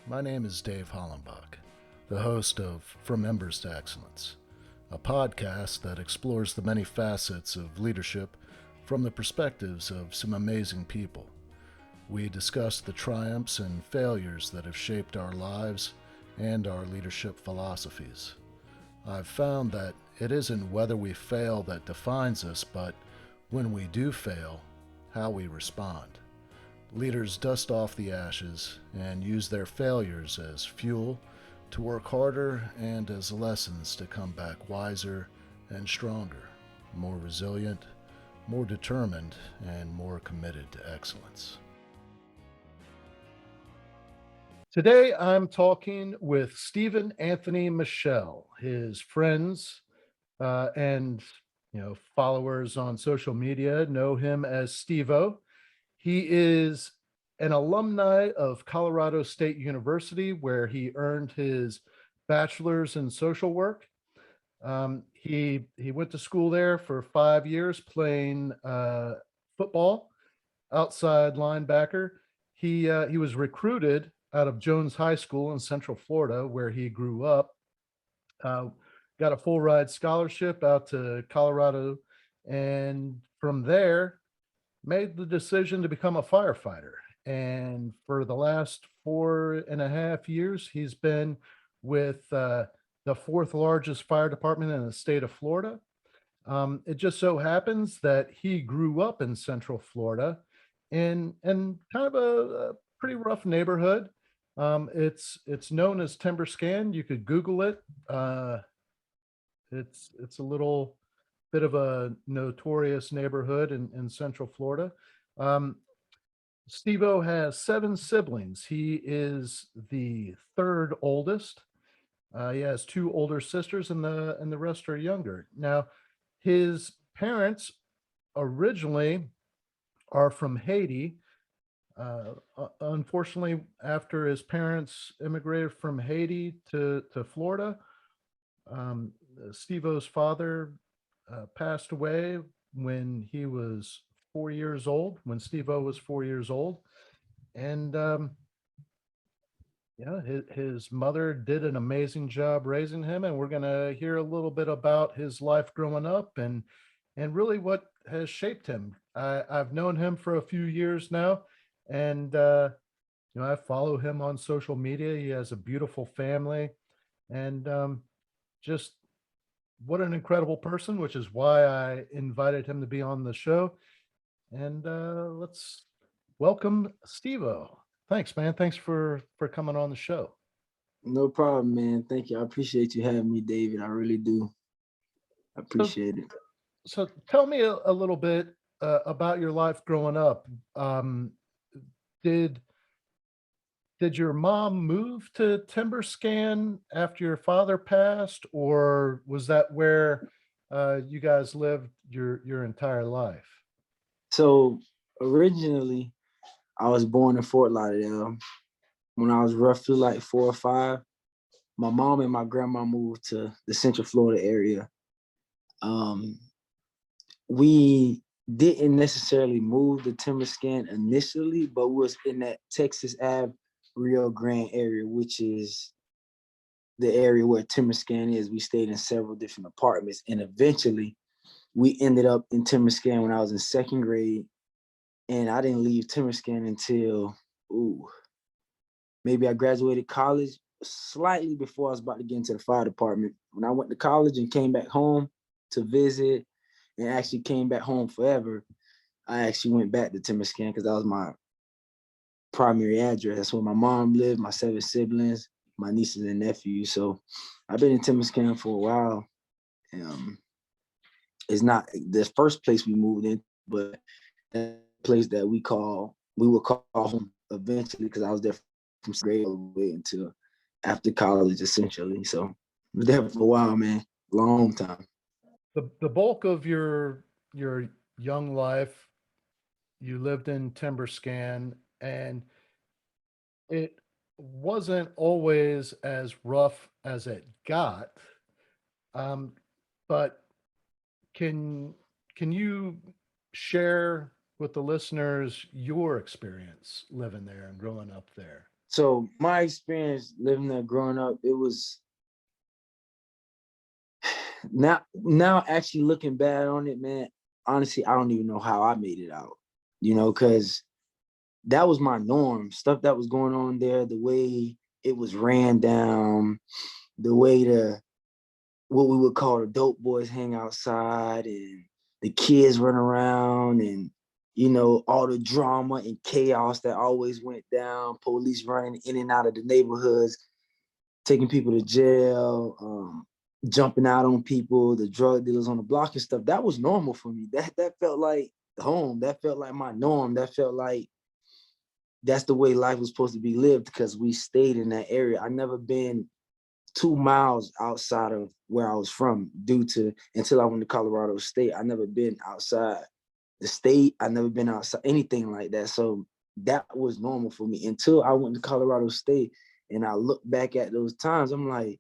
My name is Dave Hollenbach, the host of From Embers to Excellence, a podcast that explores the many facets of leadership from the perspectives of some amazing people. We discuss the triumphs and failures that have shaped our lives and our leadership philosophies. I've found that it isn't whether we fail that defines us, but when we do fail, how we respond. Leaders dust off the ashes and use their failures as fuel to work harder and as lessons to come back wiser and stronger, more resilient, more determined, and more committed to excellence. Today I'm talking with Stephen Anthony Michel. His friends and followers on social media know him as SteveO. He is an alumni of Colorado State University, where he earned his bachelor's in social work. He went to school there for 5 years, playing football, outside linebacker. He was recruited out of Jones High School in Central Florida, where he grew up. Uh, got a full ride scholarship out to Colorado, and from there made the decision to become a firefighter. And for the last 4.5 years, he's been with the fourth largest fire department in the state of Florida. It just so happens that he grew up in Central Florida in kind of a pretty rough neighborhood. It's known as Timber Scan. You could Google it. It's a little bit of a notorious neighborhood in Central Florida. Um, Steve-O has 7 siblings. He is the third oldest. He has 2 older sisters, and the rest are younger. Now, his parents originally are from Haiti. Unfortunately, after his parents immigrated from Haiti to Florida, Steve-O's father passed away when he was 4 years old, when Steve-O was 4 years old. And his mother did an amazing job raising him. And we're going to hear a little bit about his life growing up and really what has shaped him. I've known him for a few years now, and I follow him on social media. He has a beautiful family, and just what an incredible person, which is why I invited him to be on the show. And let's welcome Steve-O. Thanks, man. Thanks for coming on the show. No problem, man. Thank you. I appreciate you having me, David. I really do. I So, appreciate it. so tell me a little bit about your life growing up. Um, did did your mom move to Timberscan after your father passed, or was that where you guys lived your entire life? So originally, I was born in Fort Lauderdale. When I was roughly like 4 or 5, my mom and my grandma moved to the Central Florida area. Um, we didn't necessarily move to Timberscan initially, but was in that Texas Ave Rio Grande area, which is the area where Timberscan is. We stayed in several different apartments, and eventually we ended up in Timberscan when I was in second grade, and I didn't leave Timberscan until maybe I graduated college slightly before I was about to get into the fire department. When I went to college and came back home to visit, and actually came back home forever, I actually went back to Timberscan because that was my primary address. That's where my mom lived, my 7 siblings, my nieces and nephews. So I've been in Timberscan for a while. Um, it's not the first place we moved in, but a place that we would call home eventually, because I was there from grade all the way until after college, essentially. So I was there for a while, man, long time. The bulk of your young life, you lived in Timberscan, and it wasn't always as rough as it got. Um, but can can you share with the listeners your experience living there and growing up there? So my experience living there growing up, it was now actually looking back on it, man, honestly, I don't even know how I made it out, because that was my norm. Stuff that was going on there, the way it was ran down, the way what we would call the dope boys hang outside and the kids run around and all the drama and chaos that always went down, police running in and out of the neighborhoods, taking people to jail, jumping out on people, the drug dealers on the block and stuff. That was normal for me. That felt like home. That felt like my norm. That felt like that's the way life was supposed to be lived because we stayed in that area. I never been 2 miles outside of where I was from until I went to Colorado State. I never been outside the state. I never been outside anything like that. So that was normal for me until I went to Colorado State and I look back at those times. I'm like,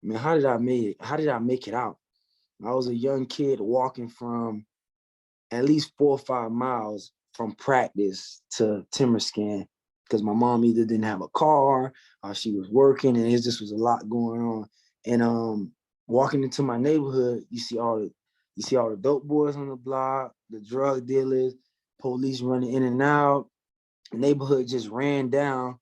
man, how did I make it? How did I make it out? I was a young kid walking from at least 4 or 5 miles from practice to timber scan because my mom either didn't have a car or she was working and it just was a lot going on. And walking into my neighborhood, you see all the dope boys on the block, the drug dealers, police running in and out. The neighborhood just ran down.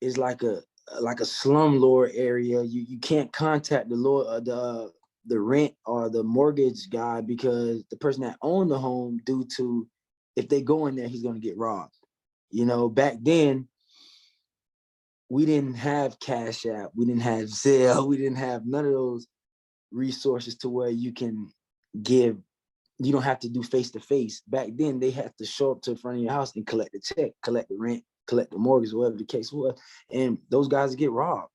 It's like a slumlord area. You can't contact the rent or the mortgage guy because the person that owned the home, due to if they go in there, he's gonna get robbed. Back then we didn't have Cash App, we didn't have Zelle, we didn't have none of those resources to where you can give. You don't have to do face to face. Back then, they had to show up to the front of your house and collect the check, collect the rent, collect the mortgage, whatever the case was. And those guys get robbed.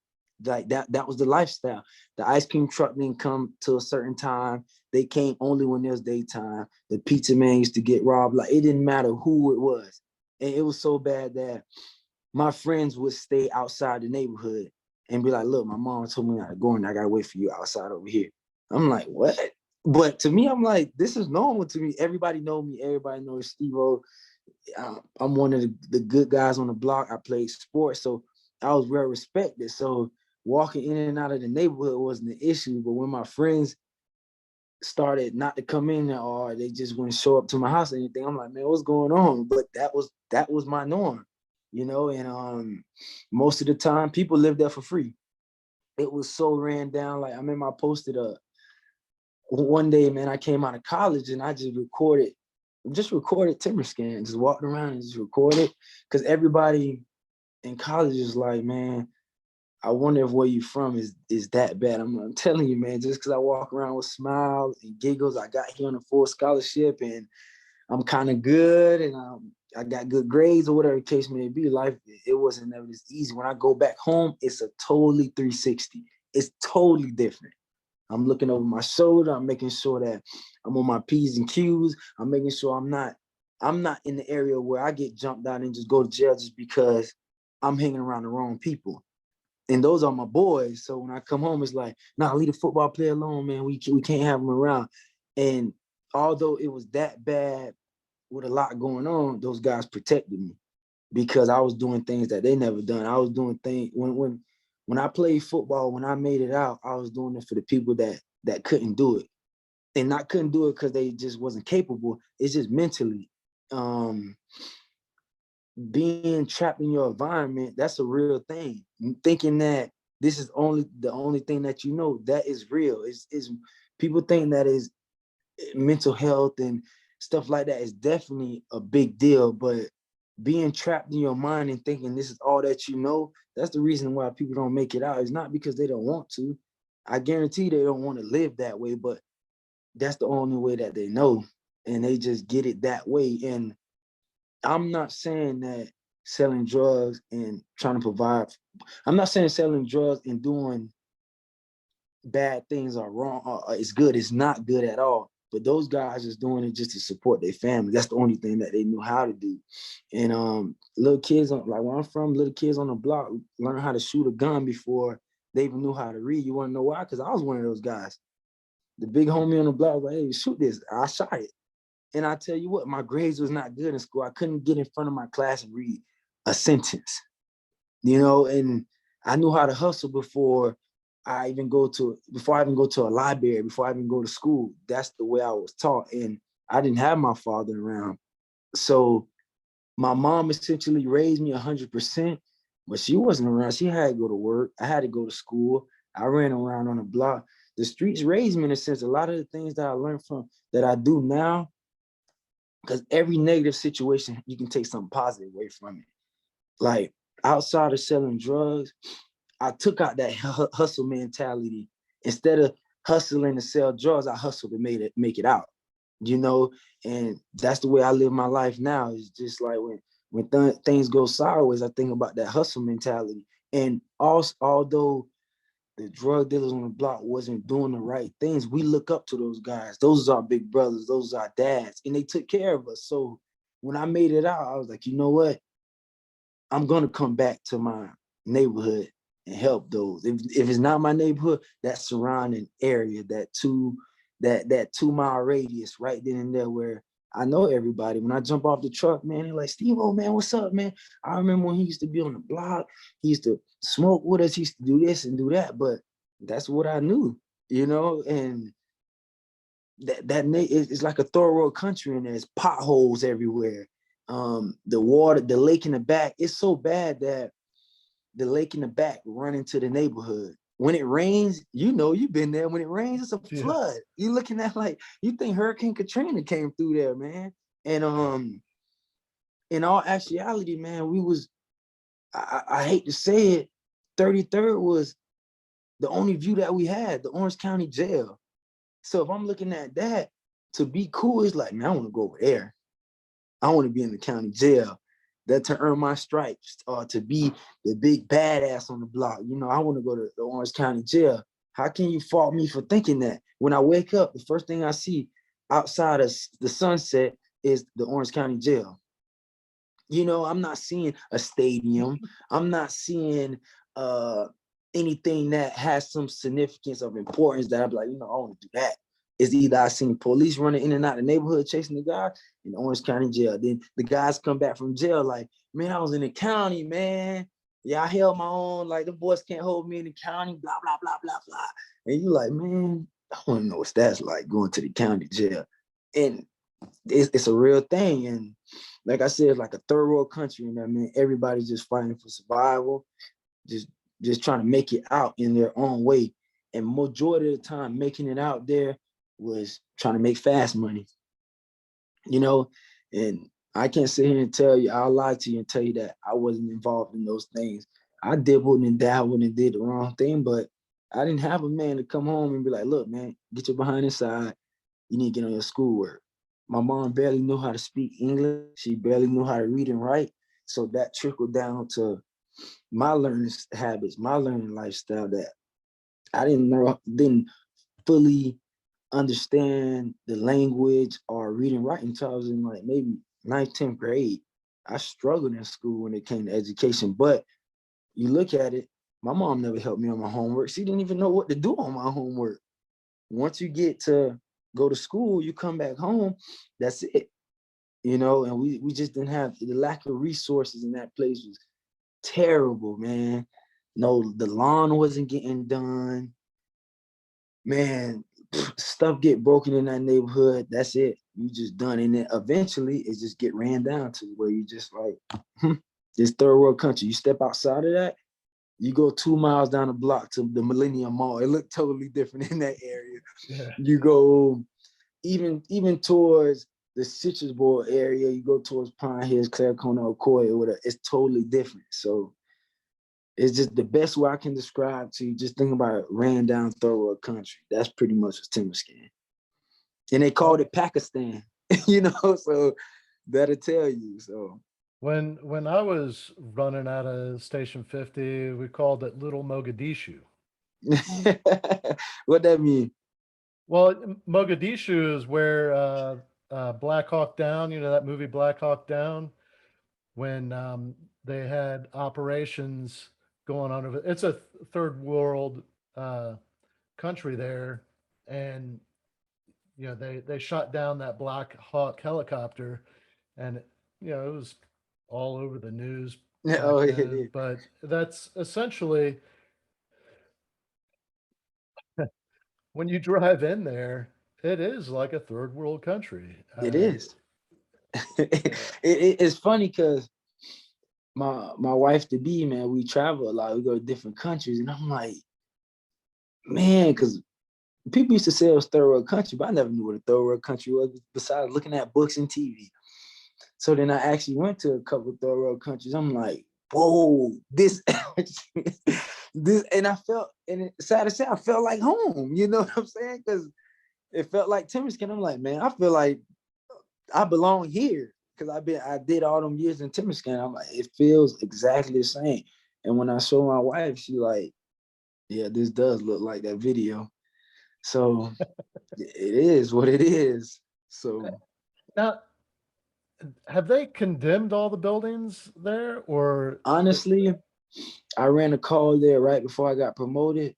Like that was the lifestyle. The ice cream truck didn't come to a certain time. They came only when there was daytime. The pizza man used to get robbed. Like it didn't matter who it was. And it was so bad that my friends would stay outside the neighborhood and be like, look, my mom told me not to go in. I gotta wait for you outside over here. I'm like, what? But to me, I'm like, this is normal to me. Everybody know me. Everybody knows SteveO. I'm one of the good guys on the block. I played sports, so I was well respected. So walking in and out of the neighborhood wasn't an issue. But when my friends started not to come in there or they just wouldn't show up to my house or anything, I'm like, man, what's going on? But that was my norm, and most of the time people lived there for free. It was so ran down. Like I remember I posted one day, man, I came out of college and I just recorded timber scan, just walked around and just recorded. Cause everybody in college is like, man, I wonder if where you from is that bad. I'm telling you, man, just because I walk around with smiles and giggles, I got here on a full scholarship and I'm kind of good and I got good grades or whatever the case may be. Life, it wasn't never this easy. When I go back home, it's a totally 360. It's totally different. I'm looking over my shoulder. I'm making sure that I'm on my P's and Q's. I'm making sure I'm not in the area where I get jumped out and just go to jail just because I'm hanging around the wrong people. And those are my boys. So when I come home, it's like, nah, leave the football player alone, man. We can't have him around. And although it was that bad with a lot going on, those guys protected me because I was doing things that they never done. I was doing things when I played football, when I made it out, I was doing it for the people that couldn't do it. And not couldn't do it because they just wasn't capable. It's just mentally. Being trapped in your environment, that's a real thing. Thinking that this is the only thing that that is real. Is people think that is mental health and stuff like that is definitely a big deal, but being trapped in your mind and thinking this is all that that's the reason why people don't make it out. It's not because they don't want to. I guarantee they don't want to live that way, but that's the only way that they know, and they just get it that way. And I'm not saying that selling drugs and trying to provide, I'm not saying selling drugs and doing bad things are wrong. It's good. It's not good at all. But those guys is doing it just to support their family. That's the only thing that they knew how to do. And little kids, like where I'm from, little kids on the block learn how to shoot a gun before they even knew how to read. You want to know why? Because I was one of those guys. The big homie on the block was like, hey, shoot this. I shot it. And I tell you what, my grades was not good in school. I couldn't get in front of my class and read a sentence. and I knew how to hustle before I even go to a library, before I even go to school. That's the way I was taught. And I didn't have my father around. So my mom essentially raised me 100%, but she wasn't around. She had to go to work. I had to go to school. I ran around on the block. The streets raised me in a sense. A lot of the things that I learned from that I do now, because every negative situation, you can take something positive away from it. Like outside of selling drugs, I took out that hustle mentality. Instead of hustling to sell drugs, I hustled to make it out. And that's the way I live my life now. It's just like when things go sideways, I think about that hustle mentality. And also, although the drug dealers on the block wasn't doing the right things, we look up to those guys. Those are our big brothers. Those are our dads, and they took care of us. So when I made it out, I was like, you know what? I'm gonna come back to my neighborhood and help those. If it's not my neighborhood, that surrounding area, that 2 mile radius right then and there where I know everybody. When I jump off the truck, man, they're like, SteveO, man, what's up, man? I remember when he used to be on the block, he used to smoke with us, he used to do this and do that, but that's what I knew, and it's like a third world country and there's potholes everywhere. The water, the lake in the back, it's so bad that the lake in the back run into the neighborhood. When it rains, you've been there. When it rains, it's a Yeah. flood. You're looking at like you think Hurricane Katrina came through there, man. And in all actuality, man, I hate to say it, 33rd was the only view that we had, the Orange County Jail. So if I'm looking at that, to be cool, it's like, man, I want to go over there. I want to be in the county jail. That to earn my stripes, or to be the big badass on the block. I want to go to the Orange County Jail. How can you fault me for thinking that? When I wake up, the first thing I see outside of the sunset is the Orange County Jail. I'm not seeing a stadium. I'm not seeing anything that has some significance of importance that I'm like, I want to do that. It's either I seen police running in and out of the neighborhood chasing the guy in the Orange County Jail. Then the guys come back from jail like, man, I was in the county, man. Yeah, I held my own. Like, the boys can't hold me in the county, blah, blah, blah, blah, blah. And you like, man, I want to know what that's like, going to the county jail. And it's a real thing. And like I said, it's like a third world country. And I mean, everybody's just fighting for survival, just trying to make it out in their own way. And majority of the time, making it out there was trying to make fast money, and I can't sit here and tell you, I'll lie to you and tell you that I wasn't involved in those things. I dibbled and dabbled and did the wrong thing, but I didn't have a man to come home and be like, look, man, get your behind inside. You need to get on your schoolwork. My mom barely knew how to speak English. She barely knew how to read and write. So that trickled down to my learning habits, my learning lifestyle, that I didn't fully understand the language or reading writing until I was in like maybe 9th, 10th grade. I struggled in school when it came to education, but you look at it, my mom never helped me on my homework. She didn't even know what to do on my homework. Once you get to go to school, you come back home, that's it. And we just didn't have, the lack of resources in that place was terrible, man. No, the lawn wasn't getting done. Man, stuff get broken in that neighborhood. That's it. You just done. And then eventually it just get ran down to where you just like, this third world country. You step outside of that, you go 2 miles down the block to the Millennium Mall. It looked totally different in that area. Yeah. You go even towards the Citrus Bowl area, you go towards Pine Hills, Claricona, Ocoee, or whatever. It's totally different. So it's just the best way I can describe to you. Just think about it, ran down third world country. That's pretty much what Timberscan. And they called it Pakistan, so that'll tell you. So When I was running out of Station 50, we called it Little Mogadishu. what that mean? Well, Mogadishu is where Black Hawk Down, that movie Black Hawk Down, when they had operations going on over. It's a third world uh, country there, and they shot down that Black Hawk helicopter, and it was all over the news. back Oh, it then, is. but that's essentially when you drive in there, it is like a third world country. It is. It's funny because my wife to be, man, we travel a lot. We go to different countries, and I'm like, man, because people used to say it was third world country, but I never knew what a third world country was besides looking at books and TV. So then I actually went to a couple of third world countries. I'm like, whoa, this, this, and I felt, and sad to say, I felt like home. You know what I'm saying? Because it felt like Timberskin. I'm like, man, I feel like I belong here because I did all them years in Timberskin. I'm like, it feels exactly the same. And when I show my wife, she like, yeah, this does look like that video. So it is what it is. So Now, have they condemned all the buildings there, or honestly, I ran a call there right before I got promoted.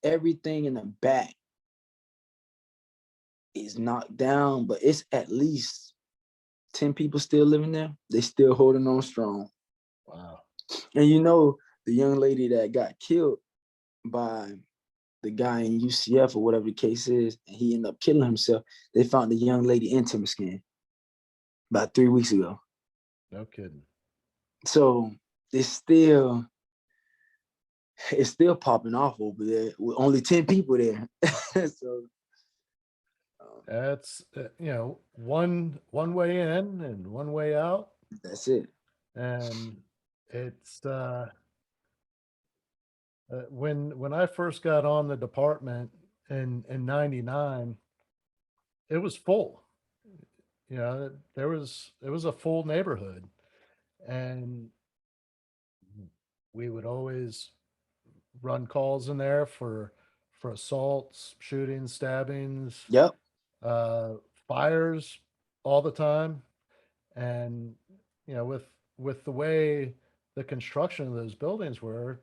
Everything in the back is knocked down, but it's at least 10 people still living there. They still holding on strong. wow? And you know, the young lady that got killed by the guy in UCF or whatever the case is, and he ended up killing himself. They found the young lady in Timberskin about 3 weeks ago. No kidding. So it's still it's still popping off over there with only 10 people there. So That's one way in and one way out, that's it. and it's when I first got on the department in '99, it was full. It was a full neighborhood, and we would always run calls in there for assaults, shootings, stabbings, Yep. uh, fires all the time. And with the way the construction of those buildings were,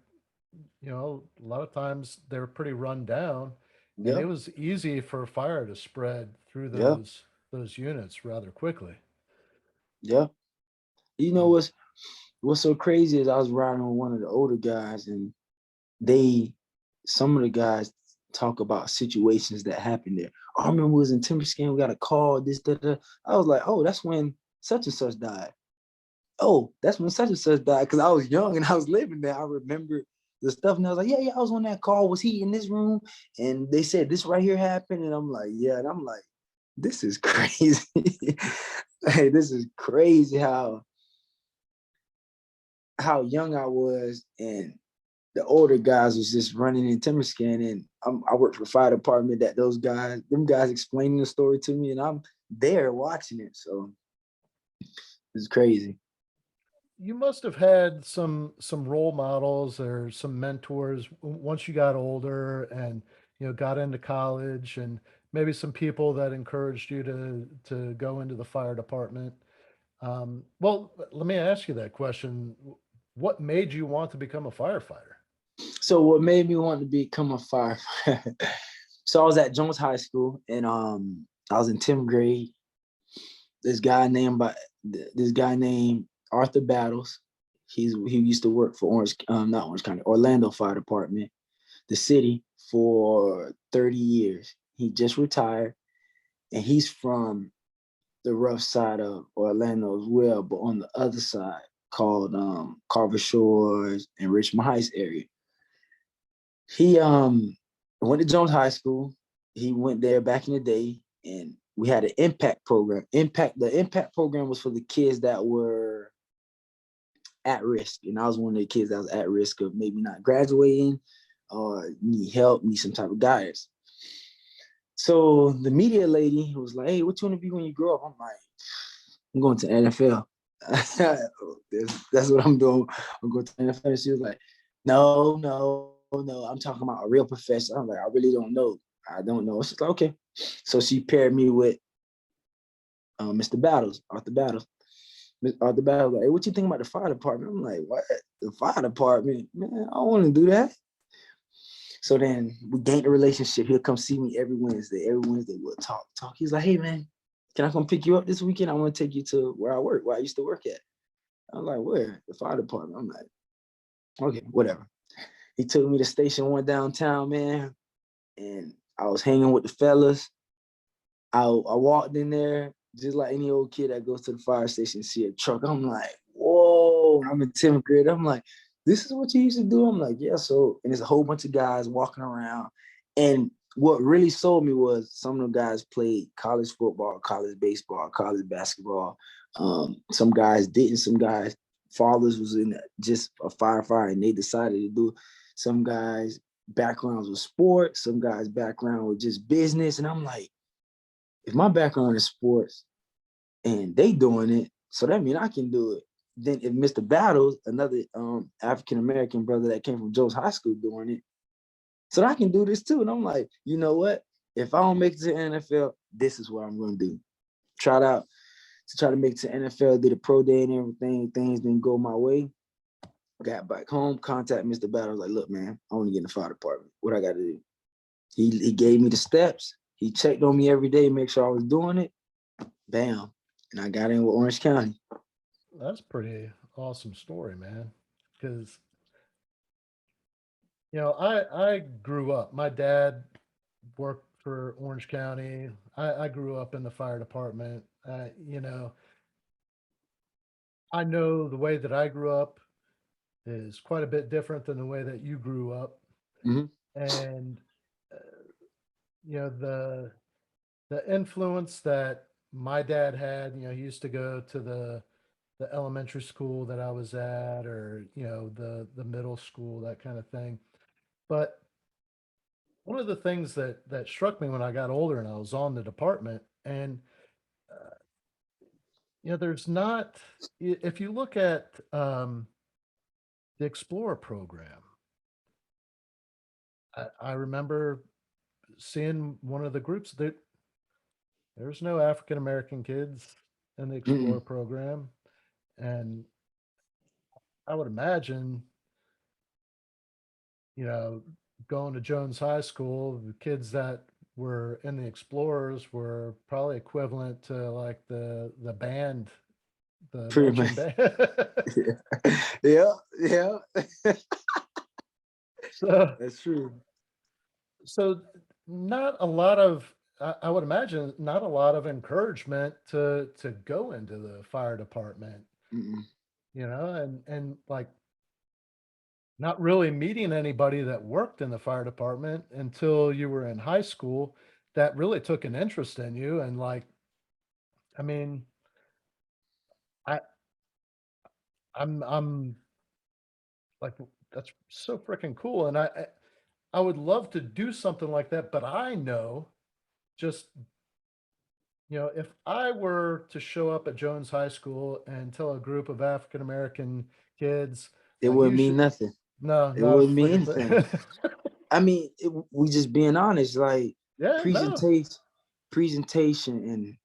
a lot of times they were pretty run down, and it Yep. was easy for fire to spread through Yep. those units rather quickly. Yep. You know Mm. what's so crazy is I was riding with one of the older guys, and they some of the guys talk about situations that happened there. Oh, I remember we was in Timberskin, we got a call, this, that, that. I was like, oh, that's when such and such died. Oh, that's when such and such died. Because I was young and I was living there. I remember the stuff, and I was like, yeah, I was on that call. Was he in this room? And they said this right here happened. And I'm like, yeah. And I'm like, this is crazy. Hey, this is crazy how young I was, and the older guys was just running in Timberskin, and I worked for the fire department. That them guys explaining the story to me, and I'm there watching it. So it's crazy. You must have had some role models or some mentors once you got older and got into college, and maybe some people that encouraged you to go into the fire department. Well, let me ask you that question. What made you want to become a firefighter? So what made me want to become a firefighter? So I was at Jones High School, and I was in 10th grade. This guy named Arthur Battles. He used to work for not Orange County, Orlando Fire Department, the city, for 30 years. He just retired, and he's from the rough side of Orlando as well, but on the other side called Carver Shores and Richmond Heights area. He went to Jones High School. He went there back in the day, and we had an impact program. The impact program was for the kids that were at risk, and I was one of the kids that was at risk of maybe not graduating or need help, need some type of guidance. So the media lady was like, "Hey, what you want to be when you grow up?" I'm like, "I'm going to the NFL." That's what I'm doing. I'm going to the NFL. And she was like, "No, no, no. I'm talking about a real profession." I'm like, "I really don't know. I don't know." She's like, "Okay." So she paired me with Mr. Battles, Arthur Battles. Arthur Battles, like, "Hey, what you think about the fire department?" I'm like, "What? The fire department? Man, I don't want to do that." So then we gained a relationship. He'll come see me every Wednesday. Every Wednesday we'll talk. He's like, "Hey man, can I come pick you up this weekend? I want to take you to where I work, where I used to work at." I'm like, where? The fire department. I'm like, okay, whatever. He took me to Station 1 downtown, man, and I was hanging with the fellas. I walked in there just like any old kid that goes to the fire station, see a truck. I'm like, whoa, I'm in 10th grade. I'm like, this is what you used to do? I'm like, yeah. So, and there's a whole bunch of guys walking around. And what really sold me was some of the guys played college football, college baseball, college basketball. Some guys didn't. Some guys, fathers was in just a firefighter and they decided to do it. Some guys' backgrounds with sports, some guys' background with just business. And I'm like, if my background is sports and they doing it, so that means I can do it. Then if Mr. Battles, another African-American brother that came from Joe's High School doing it, so I can do this too. And I'm like, you know what? If I don't make it to the NFL, this is what I'm going to do. Tried out to try to make it to the NFL, did a pro day and everything. Things didn't go my way. Got back home, contact Mr. Battles, like, look, man, I want to get in the fire department. What I got to do? He gave me the steps. He checked on me every day, make sure I was doing it. Bam. And I got in with Orange County. That's pretty awesome story, man. Because I grew up. My dad worked for Orange County. I grew up in the fire department. I know the way that I grew up is quite a bit different than the way that you grew up. Mm-hmm. And the influence that my dad had, he used to go to the elementary school that I was at, or the middle school, that kind of thing. But one of the things that struck me when I got older and I was on the department, and there's not, if you look at the Explorer program, I remember seeing one of the groups that there's no African American kids in the Explorer Mm-mm. program, and I would imagine, you know, going to Jones High School, the kids that were in the Explorers were probably equivalent to like the band, the Pretty marching much. band. Yeah, yeah. so That's true. so not a lot of, I would imagine, not a lot of encouragement to go into the fire department, Mm-mm. and like not really meeting anybody that worked in the fire department until you were in high school that really took an interest in you. And like, I mean, I I'm like, that's so freaking cool. And I would love to do something like that, but I know, just, if I were to show up at Jones High School and tell a group of African American kids, It like, wouldn't you mean should, nothing. no, It not a wouldn't mean freaking anything. thing. I mean, we just being honest, like Yeah, no. presentation and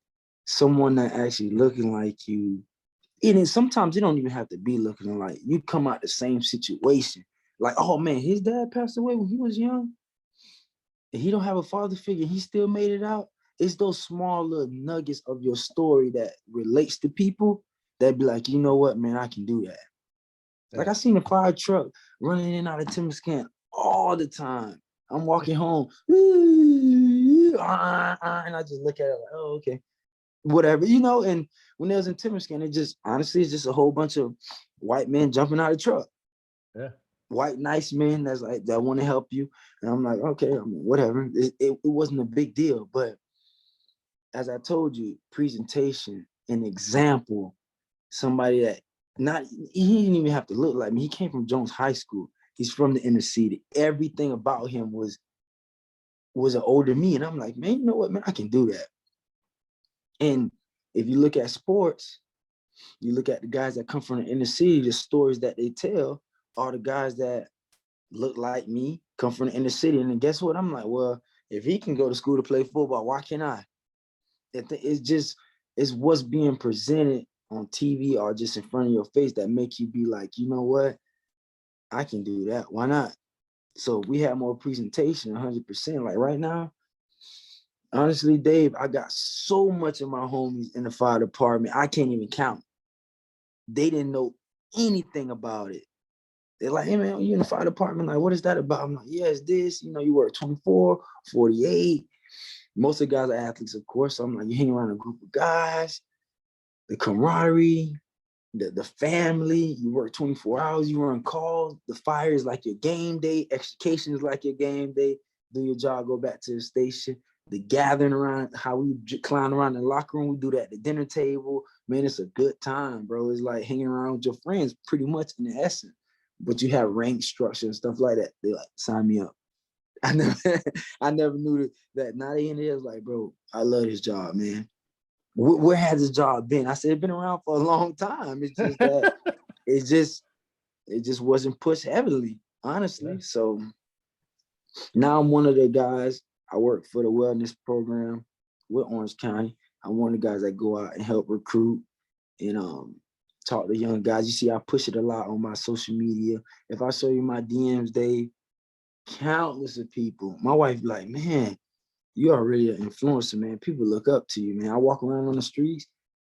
someone that actually looking like you. And then sometimes you don't even have to be looking like you come out the same situation. Like, oh man, his dad passed away when he was young, and he don't have a father figure. He still made it out. It's those small little nuggets of your story that relates to people that be like, you know what, man, I can do that. Like Yeah. I seen a fire truck running in and out of Timber Camp all the time. I'm walking home, and I just look at it like, oh, okay, whatever, And when they was in Timber Camp, it just honestly, it's just a whole bunch of white men jumping out of the truck, Yeah. white nice men that's like that want to help you. And I'm like, okay, I mean, whatever. It wasn't a big deal, but as I told you, presentation, an example, somebody that not he didn't even have to look like me. He came from Jones High School. He's from the inner city. Everything about him was an older me. And I'm like, man, you know what, man, I can do that. And if you look at sports, you look at the guys that come from the inner city, the stories that they tell are the guys that look like me, come from the inner city. And then guess what? I'm like, well, if he can go to school to play football, why can't I? It's what's being presented on TV or just in front of your face that make you be like, you know what? I can do that. Why not? So we have more presentation, 100%. Like right now, honestly, Dave, I got so much of my homies in the fire department, I can't even count. They didn't know anything about it. They're like, hey man, you in the fire department? Like, what is that about? I'm like, yeah, it's this. You know, you work 24, 48. Most of the guys are athletes, of course. So I'm like, you hang around a group of guys, the camaraderie, the family. You work 24 hours, you run calls. The fire is like your game day. Extrication is like your game day. Do your job, go back to the station. The gathering around, how we clown around in the locker room, we do that at the dinner table. Man, it's a good time, bro. It's like hanging around with your friends, pretty much in the essence. But you have rank structure and stuff like that. They like, sign me up. I never, I never knew that. Now they in there, like, bro, I love this job, man. Where has this job been? I said, it's been around for a long time. It's just that it just wasn't pushed heavily, honestly. Yeah. So now I'm one of the guys. I work for the wellness program with Orange County. I'm one of the guys that go out and help recruit and talk to young guys. You see, I push it a lot on my social media. If I show you my DMs, they countless of people. My wife be like, man, you are really an influencer, man. People look up to you, man. I walk around on the streets,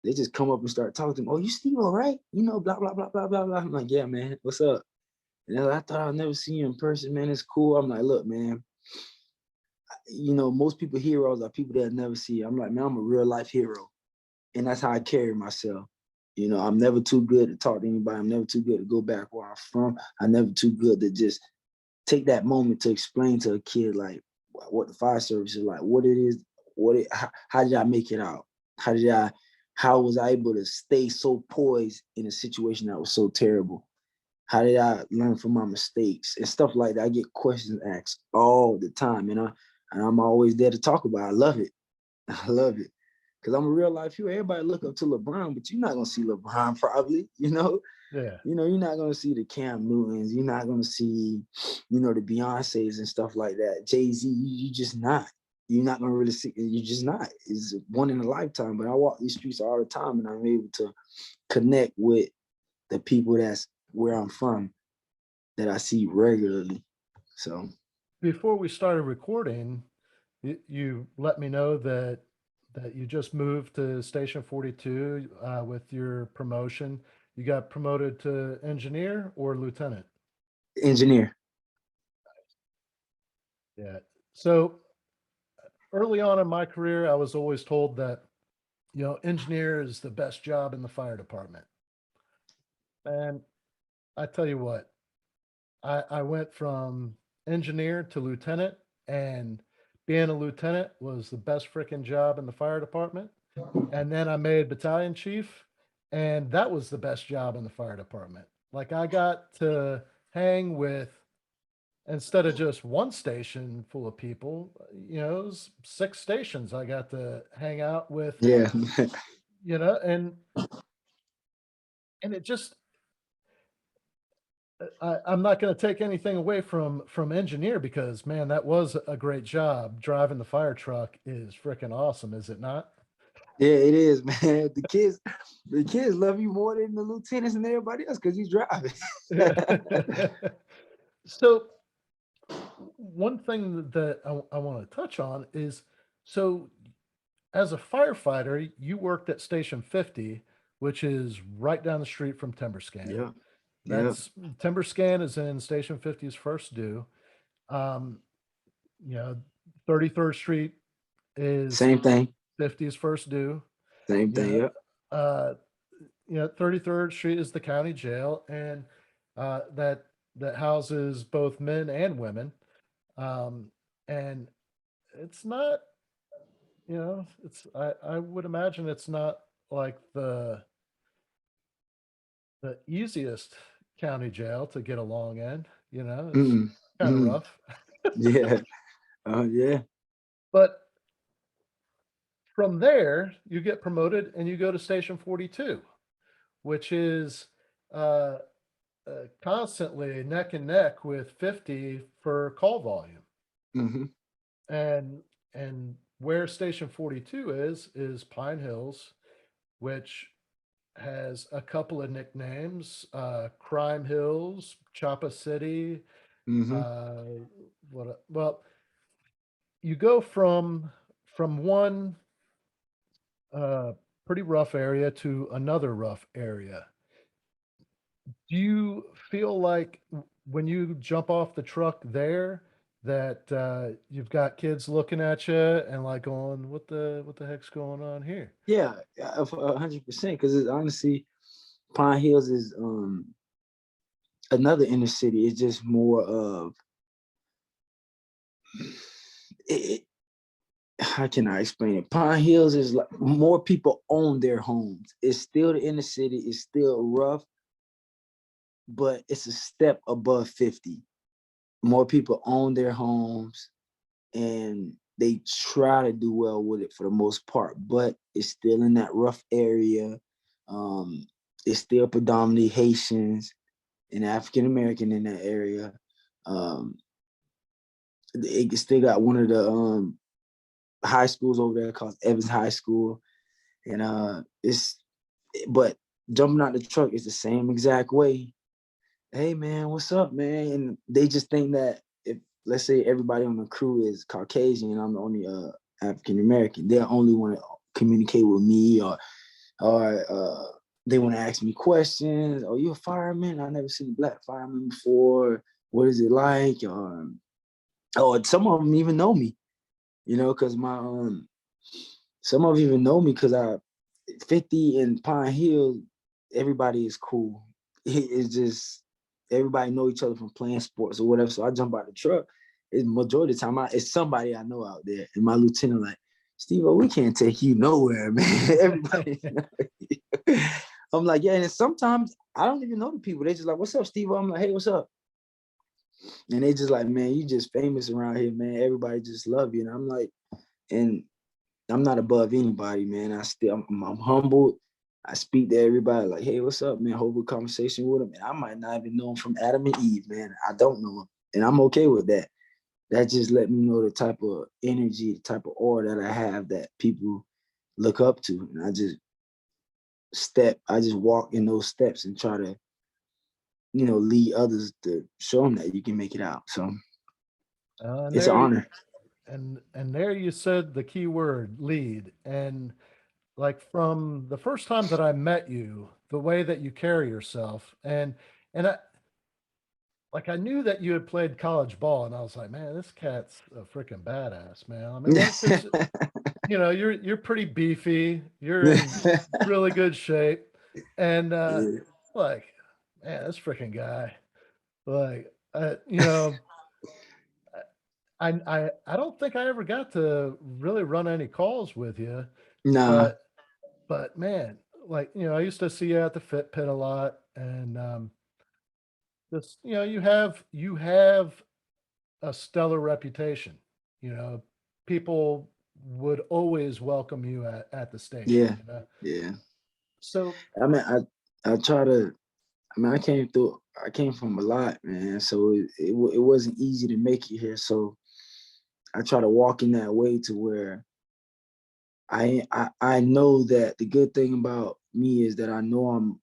they just come up and start talking to me. Oh, you SteveO, right? You know, blah, blah, blah, blah, blah, blah. I'm like, yeah, man, what's up? And they're like, I thought I'd never see you in person, man. It's cool. I'm like, look, man, you know, most people heroes are people that never see you. I'm like, man, I'm a real life hero. And that's how I carry myself. You know, I'm never too good to talk to anybody. I'm never too good to go back where I'm from. I'm never too good to just take that moment to explain to a kid like what the fire service is like, what it is, how did I make it out? How was I able to stay so poised in a situation that was so terrible? How did I learn from my mistakes and stuff like that? I get questions asked all the time, and I'm always there to talk about it. I love it. I love it. Because I'm a real life hero. Everybody look up to LeBron, but you're not gonna see LeBron probably, you know. Yeah. You're not gonna see the Cam Newtons, you're not gonna see, the Beyonces and stuff like that. Jay-Z, you just not. You're not gonna really see, you're just not. It's one in a lifetime. But I walk these streets all the time and I'm able to connect with the people that's where I'm from that I see regularly. So Before we started recording, you let me know that you just moved to Station 42 with your promotion. You got promoted to engineer or lieutenant? engineer. Yeah. So early on in my career, I was always told that, engineer is the best job in the fire department. And I tell you what, I went from engineer to lieutenant, and being a lieutenant was the best freaking job in the fire department. And then I made battalion chief, and that was the best job in the fire department. Like I got to hang with, instead of just one station full of people, it was 6 stations I got to hang out with, Yeah. and it just, I'm not going to take anything away from engineer, because man, that was a great job. Driving the fire truck is freaking awesome, is it not? Yeah, it is, man. The kids love you more than the lieutenants and everybody else because you're driving. Yeah. So one thing that I want to touch on is, so as a firefighter, you worked at Station 50, which is right down the street from Timber Scan. Yeah, yeah. That's Timber Scan is in Station 50's first due. Um, you know, 33rd Street is Same thing. 50's first due. Same You thing. know, Yeah. uh, 33rd Street is the county jail, and that houses both men and women. Um, and it's not, I would imagine it's not like the easiest county jail to get along in. It's Mm, kind of mm, rough. yeah. Yeah. But from there, you get promoted and you go to Station 42, which is uh, constantly neck and neck with 50 for call volume. Hmm. And where Station 42 is Pine Hills, which has a couple of nicknames: Crime Hills, Choppa City. Hmm. Uh, well, you go from one uh, pretty rough area to another rough area. Do you feel like when you jump off the truck there that you've got kids looking at you and like going, what the heck's going on here? Yeah, 100%. Because it's honestly, Pine Hills is another inner city. It's just more of it, how can I explain it? Pine Hills is like more people own their homes. It's still the inner city. It's still rough, but it's a step above 50. More people own their homes and they try to do well with it for the most part, but it's still in that rough area. Um, it's still predominantly Haitians and African American in that area. Um, it still got one of the high schools over there called Evans High School, and but jumping out the truck is the same exact way. Hey man, what's up, man? And they just think that if, let's say, everybody on the crew is Caucasian and I'm the only African American, they'll only want to communicate with me, or they want to ask me questions. Oh, you a fireman? I never seen a black fireman before. What is it like? Or some of them even know me, because my some of them even know me because I 50 and Pine Hill, everybody is cool. It's just everybody know each other from playing sports or whatever. So I jump out the truck. It's majority of the time it's somebody I know out there. And my lieutenant like, Steve, we can't take you nowhere, man. Everybody know. I'm like, yeah, and sometimes I don't even know the people. They just like, what's up, Steve? I'm like, hey, what's up? And they just like, man, you just famous around here, man. Everybody just love you. And I'm like, and I'm not above anybody, man. I'm humbled. I speak to everybody like, hey, what's up, man? Hold a conversation with them. And I might not even know them from Adam and Eve, man. I don't know them. And I'm okay with that. That just let me know the type of energy, the type of aura that I have that people look up to. And I just walk in those steps and try to, lead others to show them that you can make it out. So And it's an there honor. and there you said the key word, lead. And like from the first time that I met you, the way that you carry yourself, and I knew that you had played college ball, and I was like, man, this cat's a freaking badass, man. I mean, like, because you're pretty beefy, you're in really good shape, and like, man, this freaking guy, like, I don't think I ever got to really run any calls with you, Nah, but man, like, I used to see you at the Fit Pit a lot, and just you have a stellar reputation. You know, people would always welcome you at the station. yeah, yeah. So I mean, I try to. I mean, I came from a lot, man. So it wasn't easy to make it here. So I try to walk in that way to where I know that the good thing about me is that I know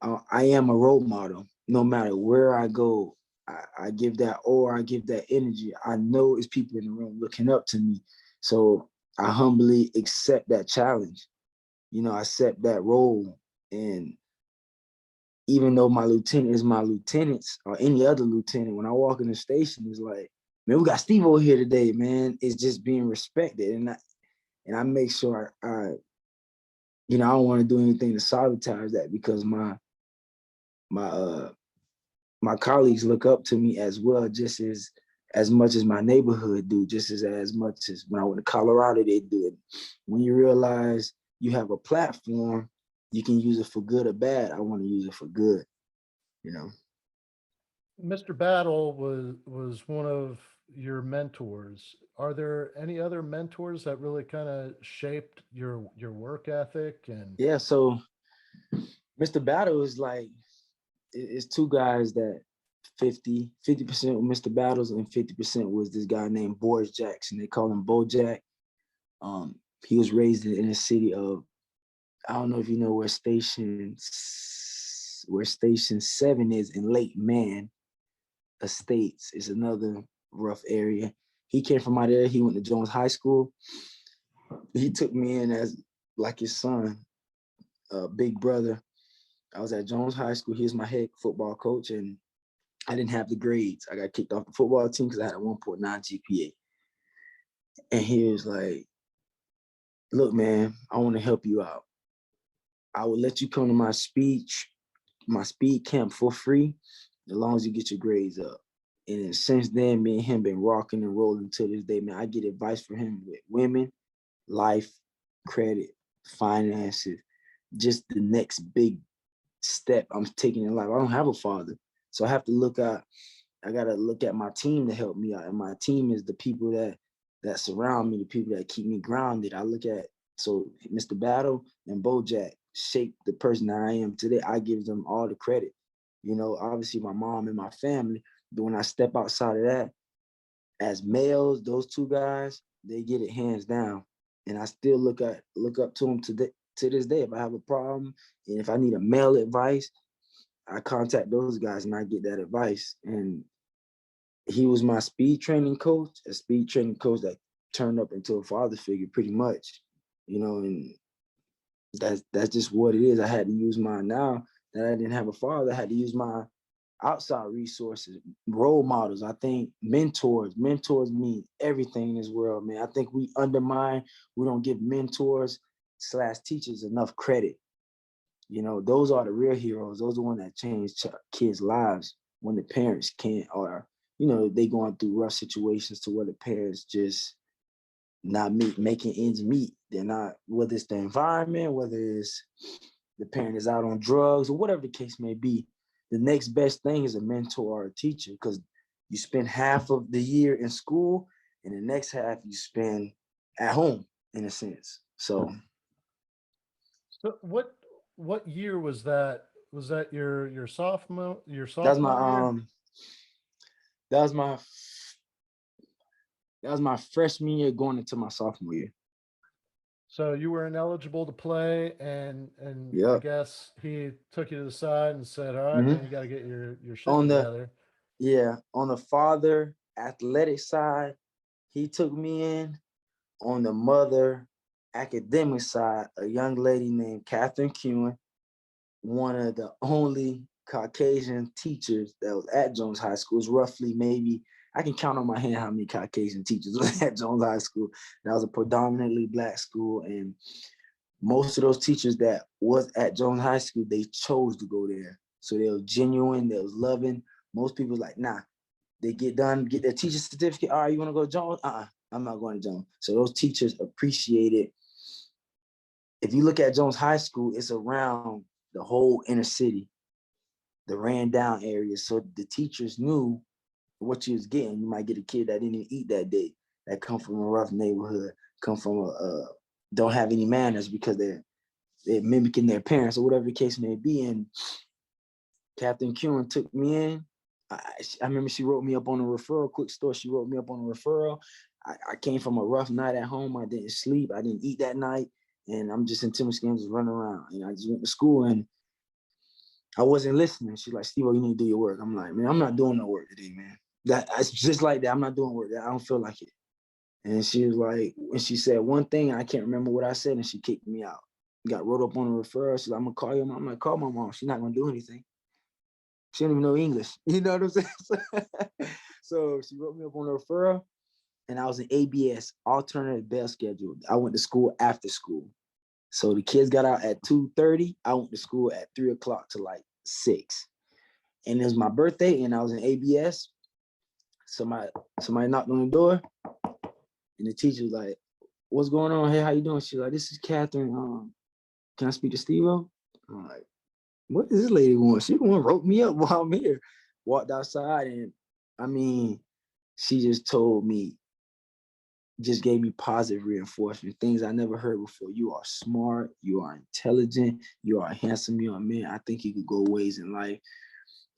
I am a role model. No matter where I go, I give that, or I give that energy. I know it's people in the room looking up to me. So I humbly accept that challenge. I accept that role. And even though my lieutenant is my lieutenants or any other lieutenant, when I walk in the station, it's like, man, we got Steve over here today, man. It's just being respected. And I make sure I don't want to do anything to sabotage that, because my uh my colleagues look up to me as well, just as much as my neighborhood do, just as much as when I went to Colorado they do it. When you realize you have a platform, you can use it for good or bad. I want to use it for good, you know. Mr. Battle was one of your mentors. Are there any other mentors that really kind of shaped your work ethic and Yeah, so Mr. Battle is like, it's two guys that 50% were Mr. Battles and 50% was this guy named Boris Jackson. They call him Bojack. He was raised in the city of, I don't know if you know where Station 7 is in Lake Man Estates. Is another rough area. He came from out there. He went to Jones High School. He took me in as like his son, big brother. I was at Jones High School. He was my head football coach, and I didn't have the grades. I got kicked off the football team because I had a 1.9 GPA. And he was like, look, man, I want to help you out. I will let you come to my speed camp for free, as long as you get your grades up. And then since then, me and him been rocking and rolling to this day, man. I get advice from him with women, life, credit, finances, just the next big step I'm taking in life. I don't have a father. So I have to I gotta look at my team to help me out. And my team is the people that surround me, the people that keep me grounded. I look at, so Mr. Battle and Bojack shaped the person that I am today. I give them all the credit. You know, obviously my mom and my family, but when I step outside of that, as males, those two guys, they get it hands down. And I still look up to them to this day. If I have a problem and if I need a male advice, I contact those guys and I get that advice. And he was my speed training coach, a speed training coach that turned up into a father figure pretty much, you know, and that's just what it is. I had to use mine now that I didn't have a father. I had to use my outside resources, role models. I think mentors mean everything in this world, man. I think we don't give mentors / teachers enough credit. You know, those are the real heroes. Those are the ones that change kids' lives when the parents can't, or, you know, they going through rough situations to where the parents just not making ends meet. They're not, whether it's the environment, whether it's the parent is out on drugs or whatever the case may be. The next best thing is a mentor or a teacher, because you spend half of the year in school and the next half you spend at home, in a sense. So So what year was that? Was that your that's sophomore year? my that was my that was my freshman year going into my sophomore year. So you were ineligible to play, and I Yep. guess he took you to the side and said, "All right, hmm man, you got to get your shit On the together." on the father athletic side, he took me in. On the mother academic side, a young lady named Catherine Kewen, one of the only Caucasian teachers that was at Jones High School. It's roughly, maybe I can count on my hand how many Caucasian teachers was at Jones High School. That was a predominantly Black school, and most of those teachers that was at Jones High School, they chose to go there. So they were genuine, they was loving. Most people like, nah, they get done, get their teacher certificate. All right, you want to go to Jones? I'm not going to Jones. So those teachers appreciate it. If you look at Jones High School, it's around the whole inner city, the ran down areas. So the teachers knew what you was getting. You might get a kid that didn't eat that day, that come from a rough neighborhood, come from don't have any manners because they're mimicking their parents or whatever the case may be. And Captain Curin took me in. I remember she wrote me up on a referral. Quick story, she wrote me up on a referral. I came from a rough night at home. I didn't sleep. I didn't eat that night. And I'm just in Timothy Scams just running around. You know, I just went to school and I wasn't listening. She's like, Steve, you need to do your work. I'm like, man, I'm not doing no work today, man. It's just like that. I'm not doing work. I don't feel like it. And she was like, when she said one thing, I can't remember what I said, and she kicked me out. Got wrote up on a referral. She's like, I'm gonna call your mom. I'm like, call my mom. She's not gonna do anything. She don't even know English. You know what I'm saying? So she wrote me up on a referral, and I was in ABS, alternative bell schedule. I went to school after school. So the kids got out at 2:30. I went to school at 3 o'clock to like 6. And it was my birthday, and I was in ABS. Somebody knocked on the door, and the teacher was like, "What's going on? Hey, how you doing?" She's like, "This is Catherine. Can I speak to SteveO?" I'm like, what does this lady want? She the one wrote me up while I'm here. Walked outside, and I mean, she just told me, just gave me positive reinforcement, things I never heard before. You are smart, you are intelligent, you are a handsome young man. I think you could go ways in life.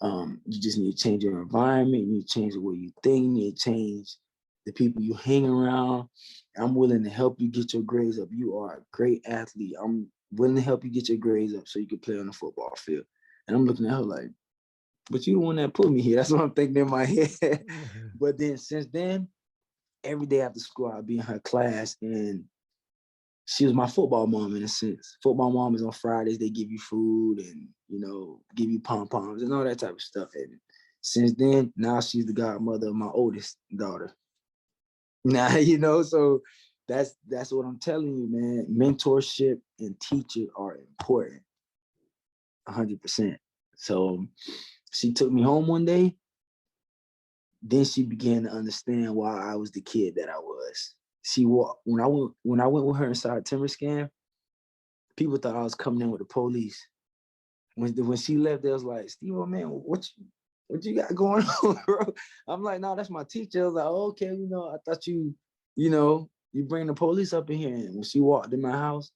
You just need to change your environment, you need to change the way you think, you need to change the people you hang around. I'm willing to help you get your grades up. You are a great athlete. I'm willing to help you get your grades up so you can play on the football field. And I'm looking at her like, but you the one that put me here. That's what I'm thinking in my head. But then since then, every day after school, I'll be in her class, and she was my football mom in a sense. Football mom is on Fridays, they give you food and, you know, give you pom-poms and all that type of stuff. And since then, now she's the godmother of my oldest daughter. Now, you know, so that's what I'm telling you, man. Mentorship and teacher are important, 100%. So she took me home one day. Then she began to understand why I was the kid that I was. She walked when I went with her inside Timber Scan. People thought I was coming in with the police. When she left, they was like, "Steve, oh man, what you got going on, bro?" I'm like, "No, that's my teacher." I was like, oh, "Okay, you know, I thought you bring the police up in here." And when she walked in my house,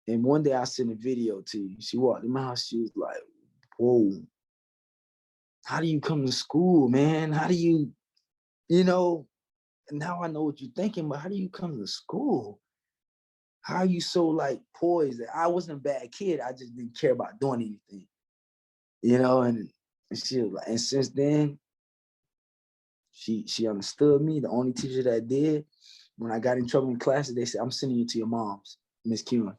and one day I sent a video to you. She walked in my house. She was like, "Whoa, how do you come to school, man? How do you, you know?" Now I know what you're thinking, but how do you come to school? How are you so like poised? I wasn't a bad kid. I just didn't care about doing anything, you know. And she was like, and since then, she understood me. The only teacher that did, when I got in trouble in classes, they said, "I'm sending you to your mom's, Miss Cuban,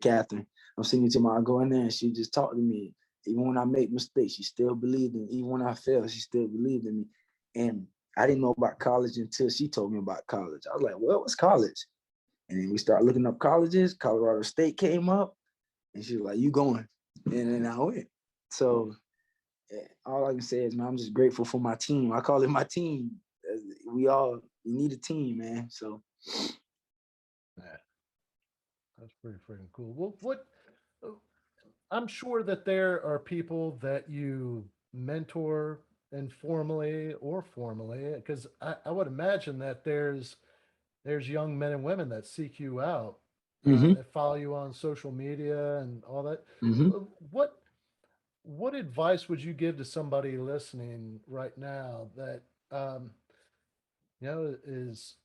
Catherine. I'm sending you to my." I go in there and she just talked to me. Even when I make mistakes, she still believed in me. Even when I failed, she still believed in me. And I didn't know about college until she told me about college. I was like, "Well, what's college?" And then we started looking up colleges. Colorado State came up, and she was like, "You going?" And then I went. So all I can say is, man, I'm just grateful for my team. I call it my team. We need a team, man. So Yeah, that's pretty freaking cool. Well, I'm sure that there are people that you mentor informally or formally, because I would imagine that there's young men and women that seek you out, mm-hmm, that follow you on social media and all that. mm-hmm. Uh, What what advice would you give to somebody listening right now that um, is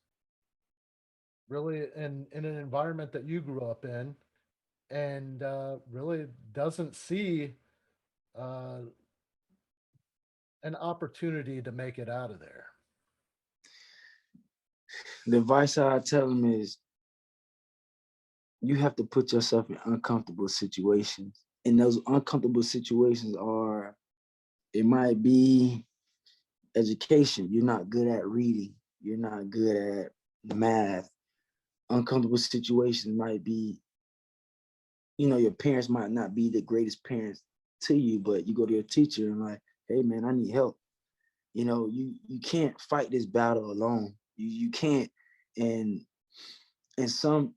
really in an environment that you grew up in and really doesn't see uh, an opportunity to make it out of there? The advice I tell them is you have to put yourself in uncomfortable situations. And those uncomfortable situations are, it might be education. You're not good at reading. You're not good at math. Uncomfortable situations might be, your parents might not be the greatest parents to you, but you go to your teacher and like, "Hey man, I need help." You can't fight this battle alone. You can't. And in some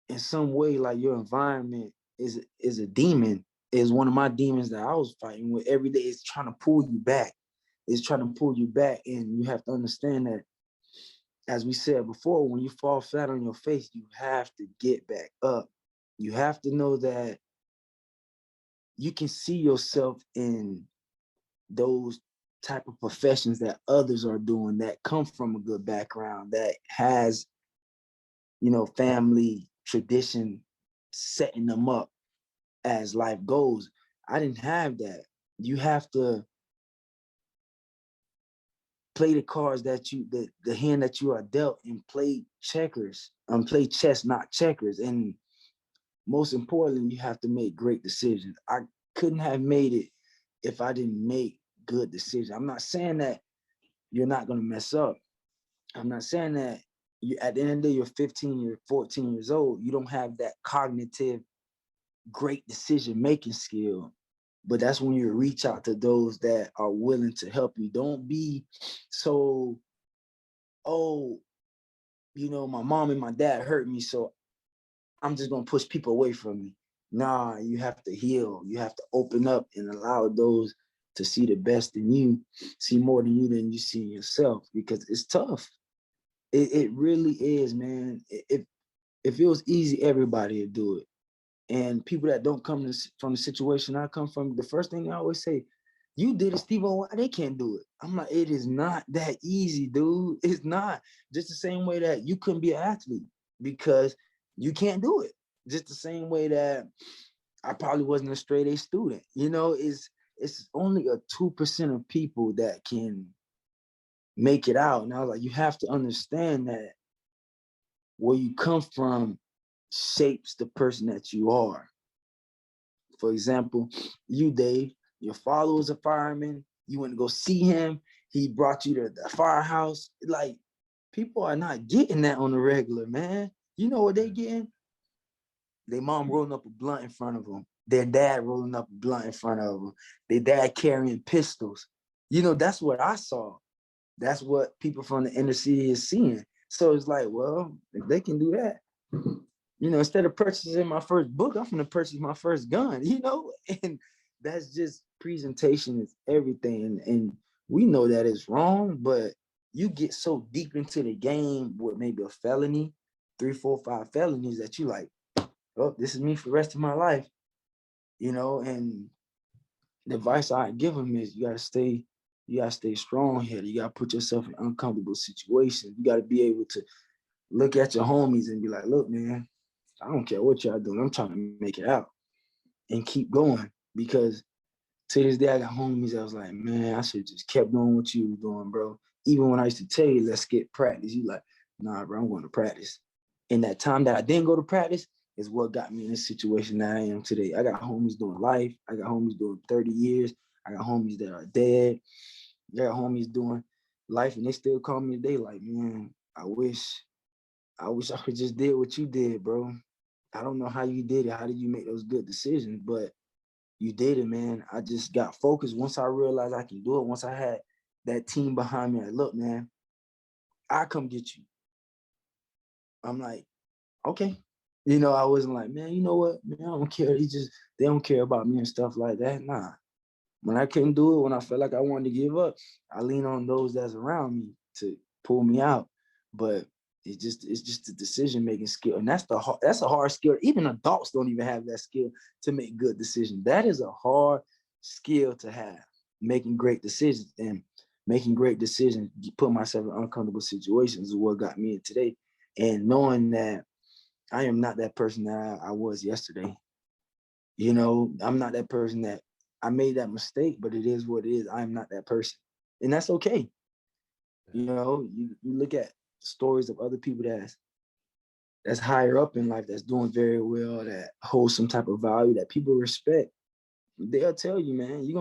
way, like your environment is a demon. Is one of my demons that I was fighting with every day. It's trying to pull you back. It's trying to pull you back, and you have to understand that, as we said before, when you fall flat on your face, you have to get back up. You have to know that you can see yourself in those type of professions that others are doing, that come from a good background, that has, family tradition setting them up as life goes. I didn't have that. You have to play the cards that the hand that you are dealt, and play checkers, play chess, not checkers. And most importantly, you have to make great decisions. I couldn't have made it if I didn't make good decisions. I'm not saying that you're not going to mess up. I'm not saying that at the end of the day, you're 15, you're 14 years old. You don't have that cognitive, great decision-making skill. But that's when you reach out to those that are willing to help you. Don't be so, "Oh, my mom and my dad hurt me, so I'm just gonna push people away from me." Nah, you have to heal. You have to open up and allow those to see the best in you, see more than you see in yourself, because it's tough. It really is, man. If it was easy, everybody would do it. And people that don't come from the situation I come from, the first thing I always say, "You did it, SteveO. Why they can't do it?" I'm like, it is not that easy, dude. It's not. Just the same way that you couldn't be an athlete because you can't do it. Just the same way that I probably wasn't a straight A student. It's only a 2% of people that can make it out. And I was like, you have to understand that where you come from, shapes the person that you are. For example, you, Dave, your father was a fireman. You went to go see him. He brought you to the firehouse. Like, people are not getting that on the regular, man. You know what they getting? Their mom rolling up a blunt in front of them. Their dad rolling up a blunt in front of them. Their dad carrying pistols. You know, that's what I saw. That's what people from the inner city is seeing. So it's like, well, if they can do that, you know, instead of purchasing my first book, I'm gonna purchase my first gun, you know? And that's just presentation is everything. And we know that it's wrong, but you get so deep into the game with maybe a felony, 3, 4, 5 felonies that you like, oh, this is me for the rest of my life, you know? And the advice I give them is you gotta stay strong here. You gotta put yourself in uncomfortable situations. You gotta be able to look at your homies and be like, look, man, I don't care what y'all doing. I'm trying to make it out and keep going. Because to this day, I got homies that was like, man, I should have just kept doing what you was doing, bro. Even when I used to tell you, let's get practice, you like, nah, bro, I'm going to practice. And that time that I didn't go to practice is what got me in this situation that I am today. I got homies doing life. I got homies doing 30 years. I got homies that are dead. I got homies doing life, and they still call me today like, man, I could just did what you did, bro. I don't know how you did it. How did you make those good decisions? But you did it, man. I just got focused. Once I realized I can do it, once I had that team behind me, like, look, man, I come get you. I'm like, okay. You know, I wasn't like, man, you know what, man, I don't care. They don't care about me and stuff like that. Nah. When I couldn't do it, when I felt like I wanted to give up, I lean on those that's around me to pull me out. But it's just the decision making skill, and that's a hard skill. Even adults don't even have that skill to make good decisions. That is a hard skill to have, making great decisions. And making great decisions, put myself in uncomfortable situations is what got me in today. And knowing that I am not that person that I was yesterday. You know, I'm not that person that I made that mistake, but it is what it is. I'm not that person. And that's okay. You know, you look at stories of other people that's higher up in life, that's doing very well, that holds some type of value that people respect. They'll tell you, man, you're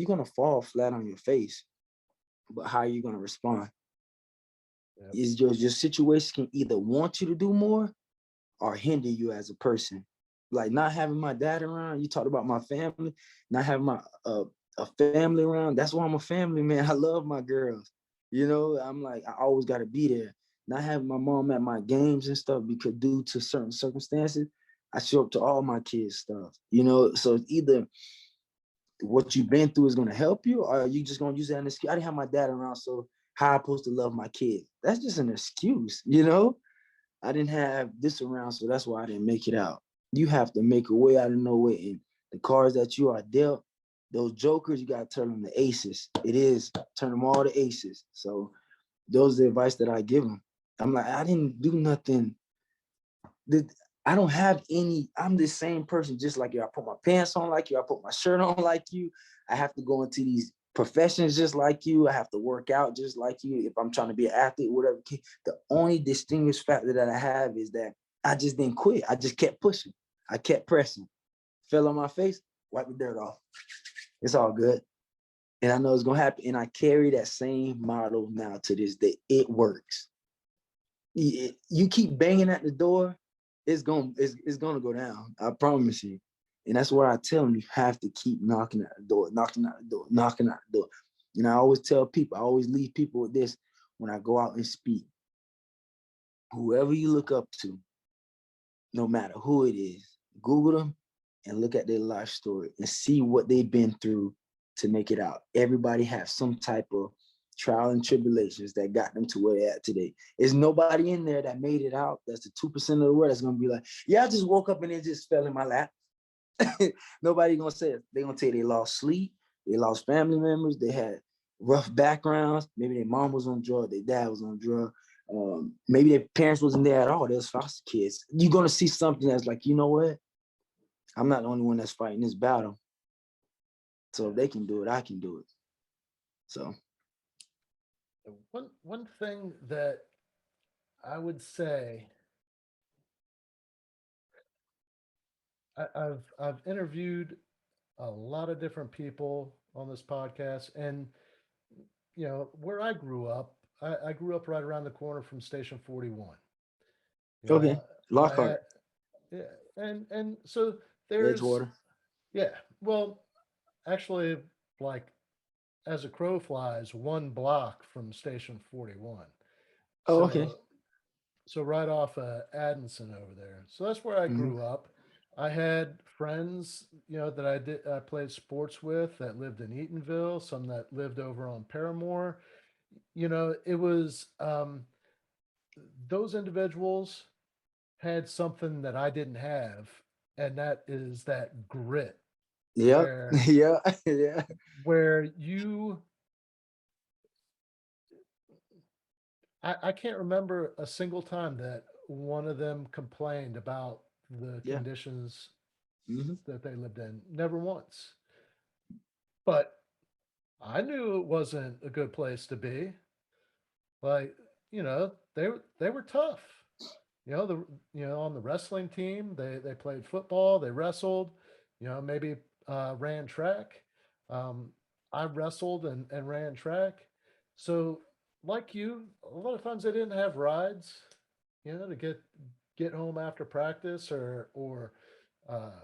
gonna fall flat on your face. But how are you gonna respond? Yep. Is your situation can either want you to do more or hinder you as a person. Like not having my dad around, you talked about my family, not having my a family around. That's why I'm a family man. I love my girls. You know, I'm like, I always gotta be there. Not having my mom at my games and stuff because due to certain circumstances, I show up to all my kids' stuff. You know, so it's either what you've been through is gonna help you, or you just gonna use that as an excuse. I didn't have my dad around, so how am I supposed to love my kids? That's just an excuse, you know? I didn't have this around, so that's why I didn't make it out. You have to make a way out of no way. And the cards that you are dealt, those jokers, you got to turn them to aces. It is, turn them all to aces. So those are the advice that I give them. I'm like, I didn't do nothing. I don't have any, I'm the same person just like you. I put my pants on like you. I put my shirt on like you. I have to go into these professions just like you. I have to work out just like you. If I'm trying to be an athlete, whatever. The only distinguished factor that I have is that I just didn't quit. I just kept pushing. I kept pressing. Fell on my face, wipe the dirt off. It's all good. And I know it's gonna happen. And I carry that same model now to this day. It works. You keep banging at the door, it's gonna go down. I promise you. And that's why I tell them you have to keep knocking at the door, knocking at the door, knocking at the door. And I always tell people, I always leave people with this when I go out and speak. Whoever you look up to, no matter who it is, Google them and look at their life story and see what they've been through to make it out. Everybody has some type of trial and tribulations that got them to where they're at today. There's nobody in there that made it out. That's the 2% of the world that's gonna be like, yeah, I just woke up and it just fell in my lap. Nobody gonna say it. They're gonna tell you they lost sleep, they lost family members, they had rough backgrounds. Maybe their mom was on drugs, their dad was on drugs. Maybe their parents wasn't there at all. They was foster kids. You're gonna see something that's like, you know what? I'm not the only one that's fighting this battle. So if they can do it, I can do it. So One thing that I would say I've interviewed a lot of different people on this podcast, and where I grew up right around the corner from Station 41. You Okay. know, I Lockhart, had yeah, and so there's Edgewater. yeah. Well, actually, like as a crow flies, one block from Station 41. Oh, okay. So right off Addison over there. So that's where I Hmm. grew up. I had friends, that I played sports with that lived in Eatonville, some that lived over on Paramore. It was those individuals had something that I didn't have, and that is that grit Yep. where Yeah. Yeah. where you I can't remember a single time that one of them complained about the Yeah. conditions Hmm. that they lived in. Never once. But I knew it wasn't a good place to be. Like, they were tough. The on the wrestling team, they played football, they wrestled, maybe ran track. Um, I wrestled and ran track. So, like you, a lot of times they didn't have rides, to get home after practice or uh,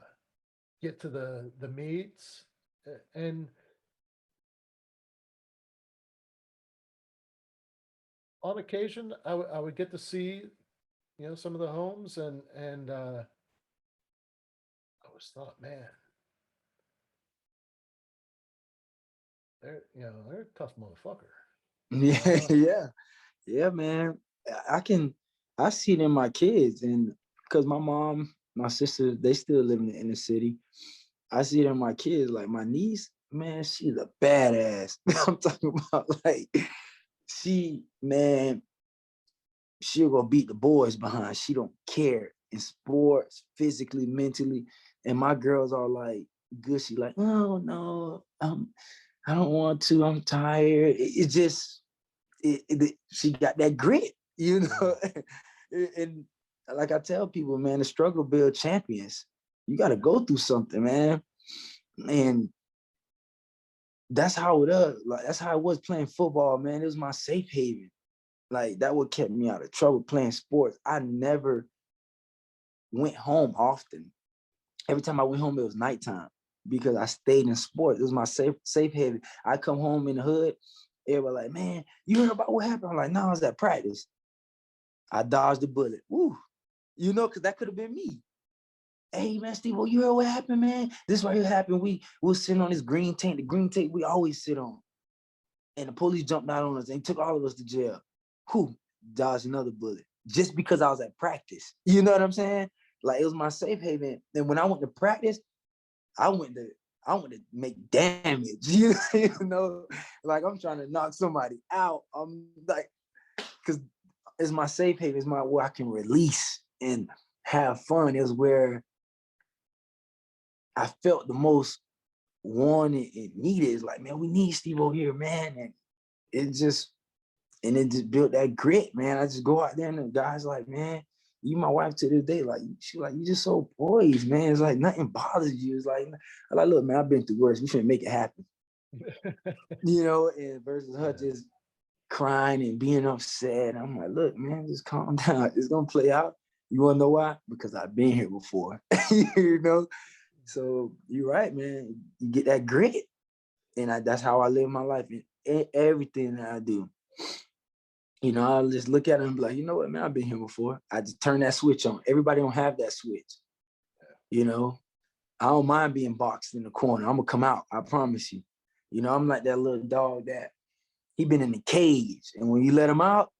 get to the meets. And on occasion, I would get to see, some of the homes, and I always thought, man, they're a tough motherfucker. You Yeah. know, Yeah. Yeah, man. I can I see it in my kids, and because my mom, my sister, they still live in the inner city. I see it in my kids. Like my niece, man, she's a badass. I'm talking about like man, she'll go beat the boys behind. She don't care in sports, physically, mentally. And my girls are like gushy, like, oh no, I don't want to. I'm tired. It's just she got that grit, you yeah. know. And like I tell people, man, the struggle build champions. You got to go through something, man. And that's how it is. Like that's how I was playing football, man. It was my safe haven. Like that what kept me out of trouble playing sports. I never went home often. Every time I went home, it was nighttime because I stayed in sports. It was my safe haven. I come home in the hood, everybody like, man, you heard about what happened? I'm like, no, I was at practice. I dodged the bullet. Woo. Because that could have been me. Hey, man, Steve, well, you heard what happened, man? This right here happened. We were sitting on this green tank, the green tank we always sit on. And the police jumped out on us and took all of us to jail. Who dodged another bullet just because I was at practice. You know what I'm saying? Like it was my safe haven. And when I went to practice, I went to I want to make damage. You know, like I'm trying to knock somebody out. I'm like, because it's my safe haven. It's my where I can release and have fun. Is where I felt the most wanted and needed. It's like, man, we need Steve over here, man. And it just it just built that grit, man. I just go out there and the guys like, man, you my wife to this day, like she like you just so poised, man. It's like nothing bothers you. It's like I'm like, look, man, I've been through worse. We should make it happen, and versus her Yeah. just crying and being upset. I'm like, look, man, just calm down. It's gonna play out. You wanna know why? Because I've been here before. you know. So you're right, man. You get that grit, and that's how I live my life in everything that I do. I'll just look at it and be like, you know what, man, I've been here before. I just turn that switch on. Everybody don't have that switch. You know, I don't mind being boxed in the corner. I'm gonna come out. I promise you. I'm like that little dog that he been in the cage, and when you let him out,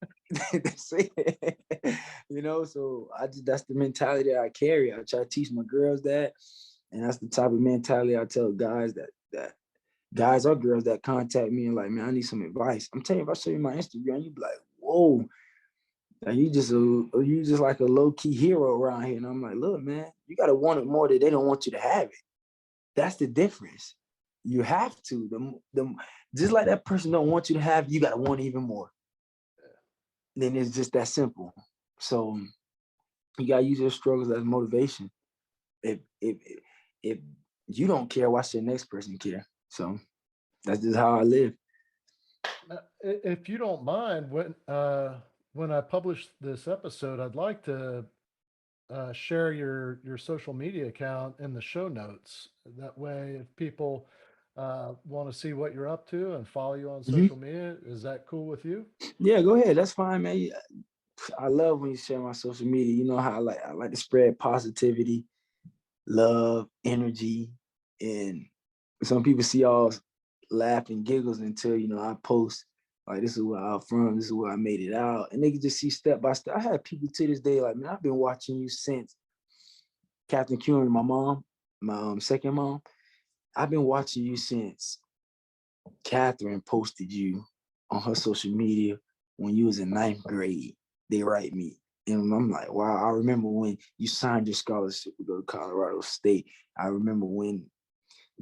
that's it. So that's the mentality that I carry. I try to teach my girls that, and that's the type of mentality I tell guys that guys or girls that contact me and like, man, I need some advice. I'm telling you, if I show you my Instagram, you be like, whoa, like you just like a low key hero around here. And I'm like, look, man, you gotta want it more that they don't want you to have it. That's the difference. You have to. Just like that person don't want you to have, you gotta want it even more. Then it's just that simple. So you gotta use your struggles as motivation. if you don't care, why should the next person care? So that's just how I live. If you don't mind, when I publish this episode, I'd like to share your social media account in the show notes. That way, if people want to see what you're up to and follow you on Mhm. social media, is that cool with you? Yeah, go ahead. That's fine, man. I love when you share my social media. You know how I like to spread positivity, love, energy, and some people see all laugh and giggles until I post like this is where I'm from, this is where I made it out, and they can just see step by step. I have people to this day like, man, I've been watching you since Captain Q and my mom, my second mom. I've been watching you since Catherine posted you on her social media when you was in ninth grade. They write me. And I'm like, wow, I remember when you signed your scholarship to go to Colorado State. I remember when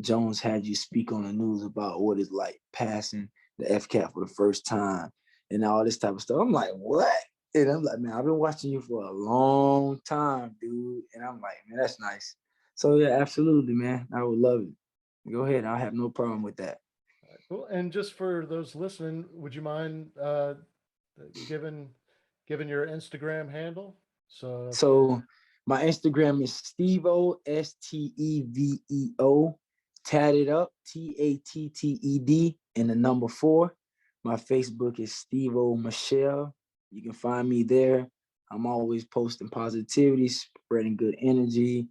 Jones had you speak on the news about what it's like passing the FCAT for the first time and all this type of stuff. I'm like, what? And I'm like, man, I've been watching you for a long time, dude. And I'm like, man, that's nice. So yeah, absolutely, man. I would love it. Go ahead. I have no problem with that. Cool. And just for those listening, would you mind giving giving your Instagram handle? So if they, So my Instagram is SteveO, STEVEO, tatted up, TATTED, and the number 4. My Facebook is SteveO Michel. You can find me there. I'm always posting positivity, spreading good energy,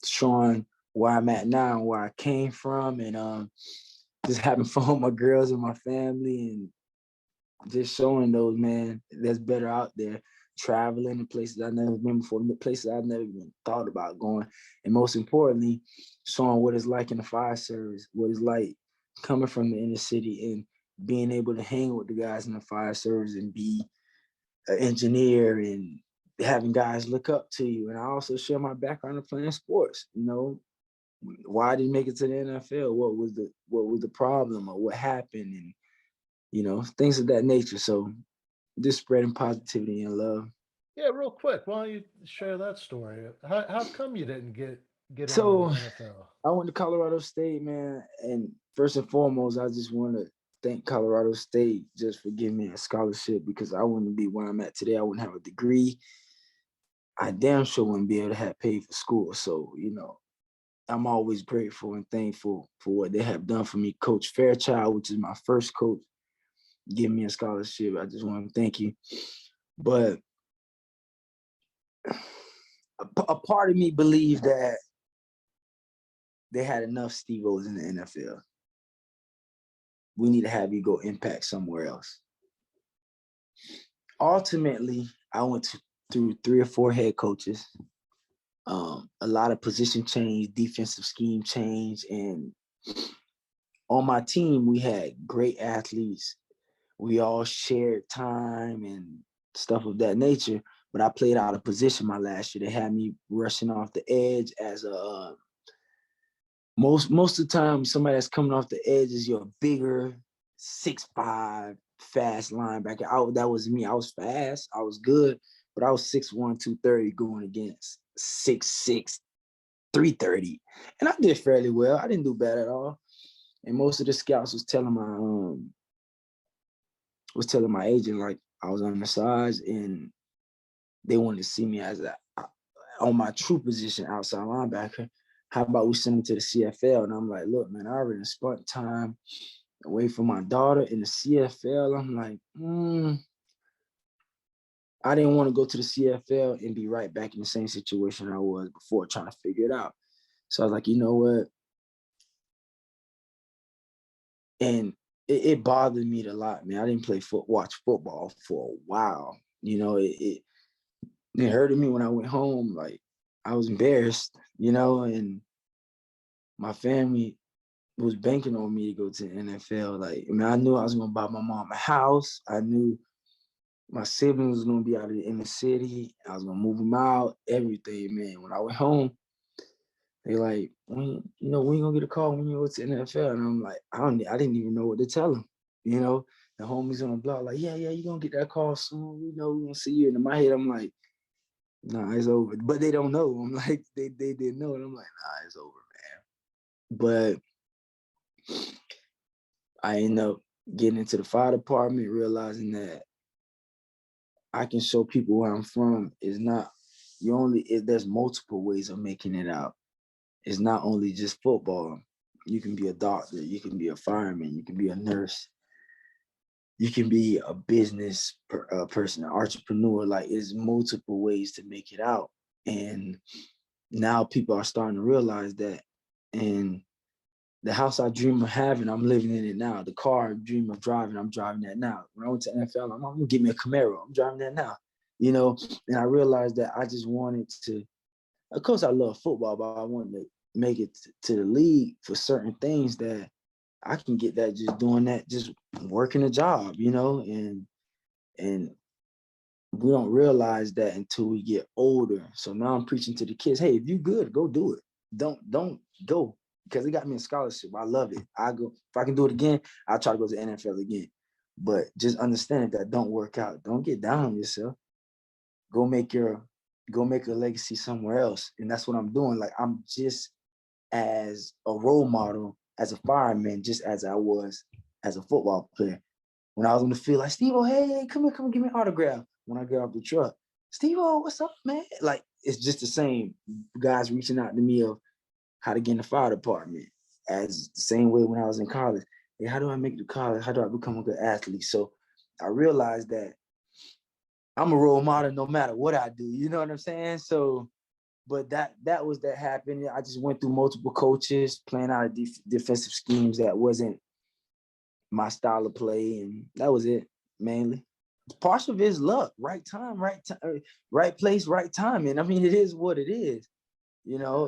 showing where I'm at now and where I came from, and just having fun with my girls and my family, and just showing those, man, that's better out there, traveling to places I've never been before, places I've never even thought about going, and most importantly, showing what it's like in the fire service, what it's like coming from the inner city and being able to hang with the guys in the fire service and be an engineer and having guys look up to you. And I also share my background of playing sports. Why I didn't make it to the NFL? What was the problem, or what happened, and things of that nature. So just spreading positivity and love. yeah, real quick, why don't you share that story? How come you didn't get into the So NFL? I went to Colorado State, man. And first and foremost, I just want to thank Colorado State just for giving me a scholarship, because I wouldn't be where I'm at today. I wouldn't have a degree. I damn sure wouldn't be able to have paid for school. So, I'm always grateful and thankful for what they have done for me. Coach Fairchild, which is my first coach, giving me a scholarship. I just want to thank you. But a part of me believed that they had enough Steve-O's in the NFL. We need to have you go impact somewhere else. Ultimately, I went through 3 or 4 head coaches, a lot of position change, defensive scheme change, and on my team, we had great athletes. We all shared time and stuff of that nature, but I played out of position my last year. They had me rushing off the edge as a most of the time, somebody that's coming off the edge is your bigger 6'5" fast linebacker. That was me. I was fast. I was good, but I was 6'1", 230 going against 6'6", 330. And I did fairly well. I didn't do bad at all. And most of the scouts was telling my agent like I was undersized, and they wanted to see me as on my true position, outside linebacker. How about we send me to the CFL? And I'm like, look, man, I already spent time away from my daughter in the CFL. I'm like, I didn't want to go to the CFL and be right back in the same situation I was before, trying to figure it out. So I was like, you know what? And it bothered me a lot, man. I didn't watch football for a while. It hurted me when I went home. Like, I was embarrassed, and my family was banking on me to go to the NFL. Like, I mean, I knew I was gonna buy my mom a house. I knew my siblings was gonna be out of the inner city. I was gonna move them out, everything, man. When I went home, they like, when you gonna get a call when you go to the NFL? And I'm like, I didn't even know what to tell them. The homies on the block like, yeah, you're gonna get that call soon. We're gonna see you. And in my head, I'm like, Nah, it's over. But they don't know. I'm like, they didn't know. And I'm like, nah, it's over, man. But I end up getting into the fire department, realizing that I can show people where I'm from is not there's multiple ways of making it out. It's not only just football. You can be a doctor, you can be a fireman, you can be a nurse, you can be a person, an entrepreneur. Like, it's multiple ways to make it out. And now people are starting to realize that. And the house I dream of having, I'm living in it now. The car I dream of driving, I'm driving that now. When I went to NFL, I'm gonna give me a Camaro. I'm driving that now. You know, and I realized that I just wanted to, of course I love football, but I wanted to make it to the league for certain things that I can get that just doing that, just working a job, and we don't realize that until we get older. So now I'm preaching to the kids, hey, if you good, go do it. Don't go, because it got me a scholarship. I love it. I go, if I can do it again, I'll try to go to the NFL again. But just understand, if that don't work out, don't get down on yourself. Go make your go make a legacy somewhere else. And that's what I'm doing. Like, I'm just as a role model as a fireman, just as I was as a football player. When I was on the field, like, SteveO, hey, come here, give me an autograph. When I get off the truck, SteveO, what's up, man? Like, it's just the same. Guys reaching out to me of how to get in the fire department, as the same way when I was in college. Hey, how do I make it to college? How do I become a good athlete? So I realized that I'm a role model no matter what I do. You know what I'm saying? So, but that was that happened. I just went through multiple coaches, playing out of defensive schemes that wasn't my style of play, and that was it mainly. Part of it is luck, right time, right place, right time. And I mean, it is what it is.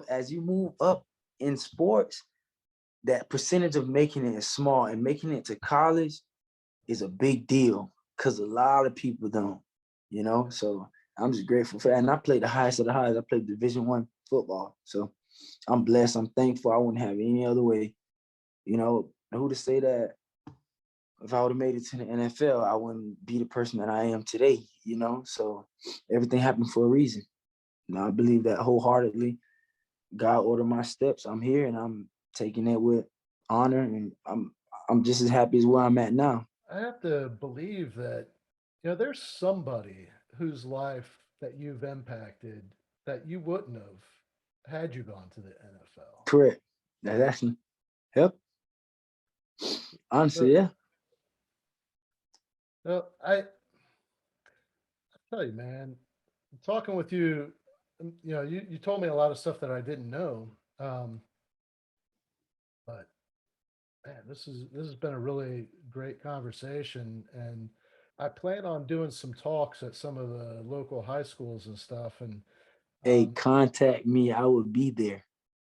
As you move up in sports, that percentage of making it is small, and making it to college is a big deal, because a lot of people don't. So I'm just grateful for that. And I played the highest of the highest. I played Division I football. So I'm blessed. I'm thankful. I wouldn't have it any other way. Who to say that if I would have made it to the NFL, I wouldn't be the person that I am today. So everything happened for a reason. I believe that wholeheartedly. God ordered my steps. I'm here, and I'm taking it with honor, and I'm just as happy as where I'm at now. I have to believe that, there's somebody whose life that you've impacted that you wouldn't have had you gone to the NFL. Correct. That's actually, yep. Honestly, So, yeah. I tell you, man, talking with you, you told me a lot of stuff that I didn't know. But man, this has been a really great conversation, and I plan on doing some talks at some of the local high schools and stuff. And Hey, um, contact me. I will be there.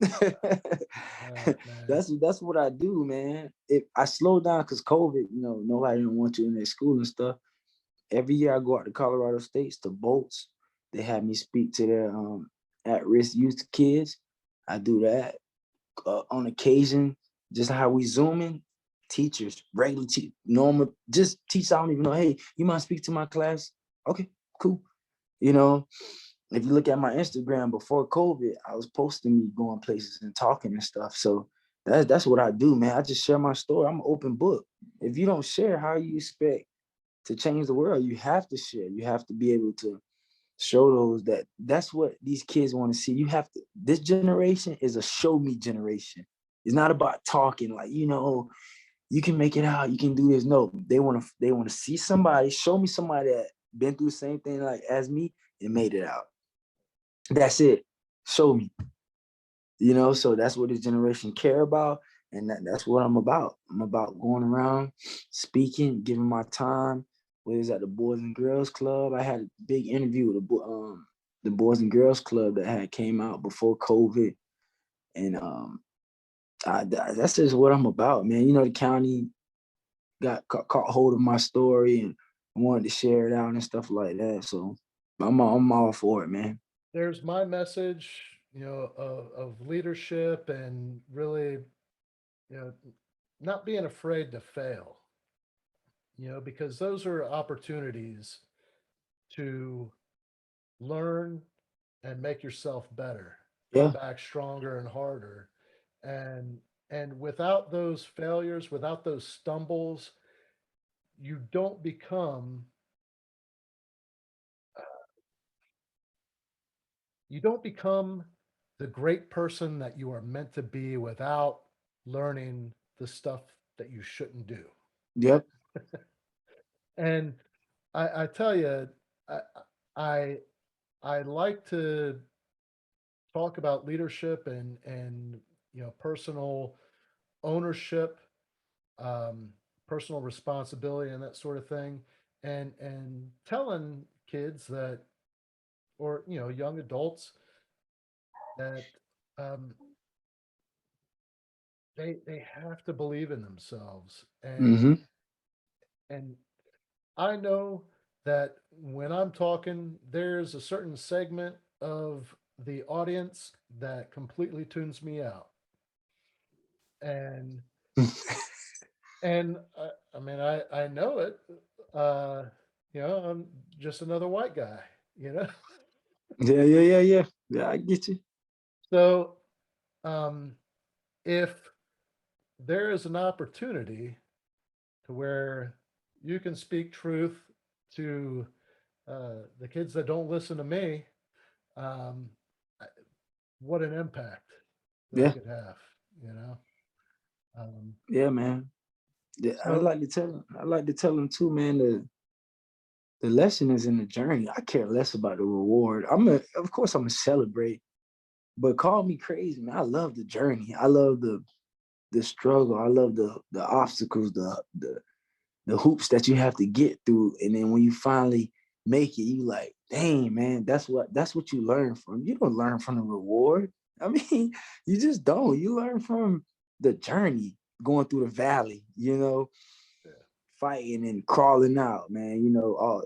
all right, man. That's what I do, man. If I slow down because COVID, nobody didn't want you in their school and stuff. Every year I go out to Colorado States to Bolts. They have me speak to their at-risk youth kids. I do that on occasion. Just how we zooming, teachers, regular normal, just teach. I don't even know. Hey, you might speak to my class? Okay, cool. You know, if you look at my Instagram before COVID, I was posting me going places and talking and stuff. So that's what I do, man. I just share my story. I'm an open book. If you don't share, how you expect to change the world? You have to share. You have to be able to show those that's what these kids want to see. You have to. This generation is a show me generation. It's not about talking like, you can make it out, you can do this. No, they want to see somebody, show me somebody that been through the same thing like as me and made it out. That's it. Show me. So that's what this generation care about. And that's what I'm about. I'm about going around, speaking, giving my time. Whether it's at the Boys and Girls Club. I had a big interview with the Boys and Girls Club that had came out before COVID. And that's just what I'm about, man. The county got caught hold of my story and wanted to share it out and stuff like that. So I'm all for it, man. There's my message, of leadership and really, you know, not being afraid to fail, because those are opportunities to learn and make yourself better, come Yeah. back stronger and harder. And without those failures, without those stumbles, you don't become you don't become the great person that you are meant to be without learning the stuff that you shouldn't do. Yep. And I tell you, I I I like to talk about leadership and personal ownership, um, personal responsibility, and that sort of thing, and telling kids that, or young adults, that um, they have to believe in themselves. Hmm. And I know that when I'm talking, there's a certain segment of the audience that completely tunes me out. And I mean, I know it. Uh, I'm just another white guy, you know. Yeah, yeah, yeah, yeah. Yeah, I get you. So, um, if there is an opportunity to where you can speak truth to the kids that don't listen to me, um, I- what an impact that Yeah, could have, you know. Um, yeah, man. Yeah, so I like to tell them too, man. The lesson is in the journey. I care less about the reward. Of course, I'm gonna celebrate, but call me crazy, man. I love the journey. I love the struggle. I love the obstacles, the hoops that you have to get through, and then when you finally make it, you like, dang, man, that's what you learn from. You don't learn from the reward. I mean, you just don't. You learn from the journey, going through the valley. yeah. Fighting and crawling out, man. All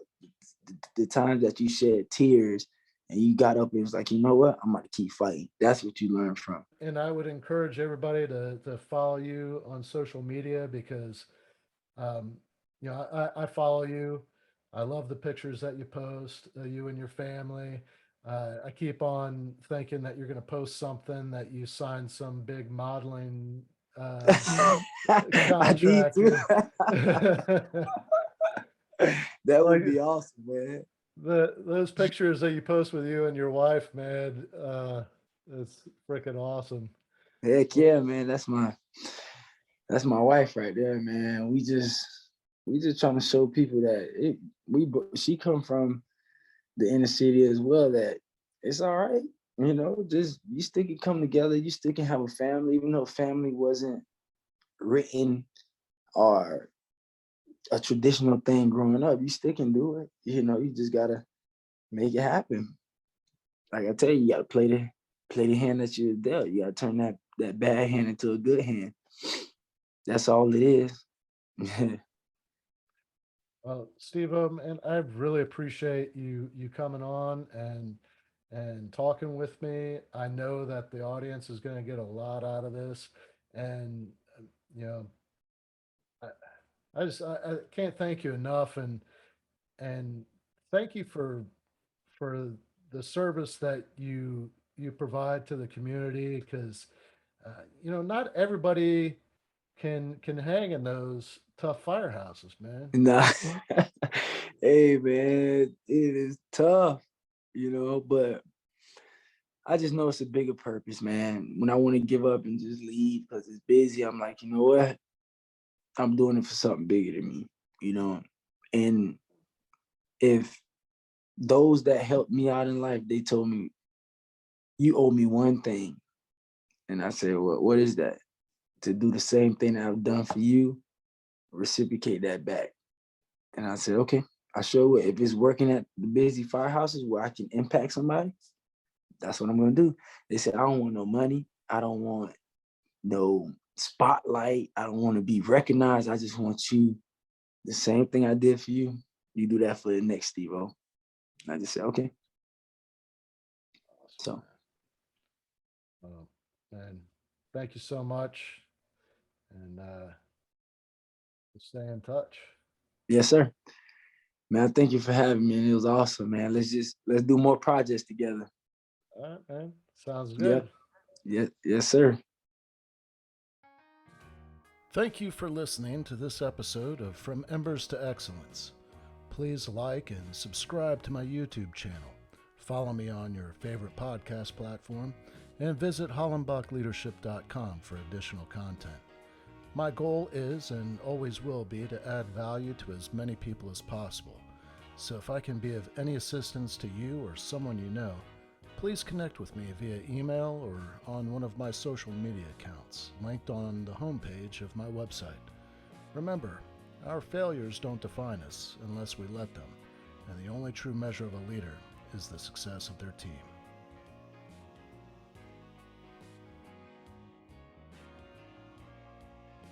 the times that you shed tears and you got up and was like, you know what, I'm about to keep fighting. That's what you learn from. And I would encourage everybody to follow you on social media because um, I follow you. I love the pictures that you post, you and your family. I keep on thinking that you're going to post something that you signed some big modeling I need contract, to. and That like would be awesome, man. those pictures that you post with you and your wife, man, it's freaking awesome. Heck yeah, man. That's my wife right there, man. We just trying to show people that she come from the inner city as well, that it's all right. Just you still can come together, you still can have a family, even though family wasn't written or a traditional thing growing up. You still can do it. You just gotta make it happen. Like I tell you, you gotta play the hand that you're dealt. You gotta turn that bad hand into a good hand. That's all it is. Well, Steve, and I really appreciate you coming on and talking with me. I know that the audience is going to get a lot out of this, and you know, I, I can't thank you enough, and thank you for the service that you provide to the community because not everybody can hang in those tough firehouses, man. Nah. Hey man, it is tough, but I just know it's a bigger purpose, man. When I want to give up and just leave because it's busy, I'm like, you know what? I'm doing it for something bigger than me, you know. And if those that helped me out in life, they told me, you owe me one thing. And I said, well, what is that? To do the same thing that I've done for you, reciprocate that back. And I said, okay, I sure will. If it's working at the busy firehouses where I can impact somebody, that's what I'm gonna do. They said, I don't want no money. I don't want no spotlight. I don't want to be recognized. I just want you, the same thing I did for you, you do that for the next SteveO. And I just said, okay. Awesome, So man. And thank you so much. And we'll stay in touch. yes, sir. Man, thank you for having me. And it was awesome, man. Let's do more projects together. All right, man. Sounds Yep. good. Yes, sir. Thank you for listening to this episode of From Embers to Excellence. Please like and subscribe to my YouTube channel. Follow me on your favorite podcast platform and visit hollenbachleadership.com for additional content. My goal is and always will be to add value to as many people as possible. So if I can be of any assistance to you or someone you know, please connect with me via email or on one of my social media accounts, linked on the homepage of my website. Remember, our failures don't define us unless we let them, and the only true measure of a leader is the success of their team.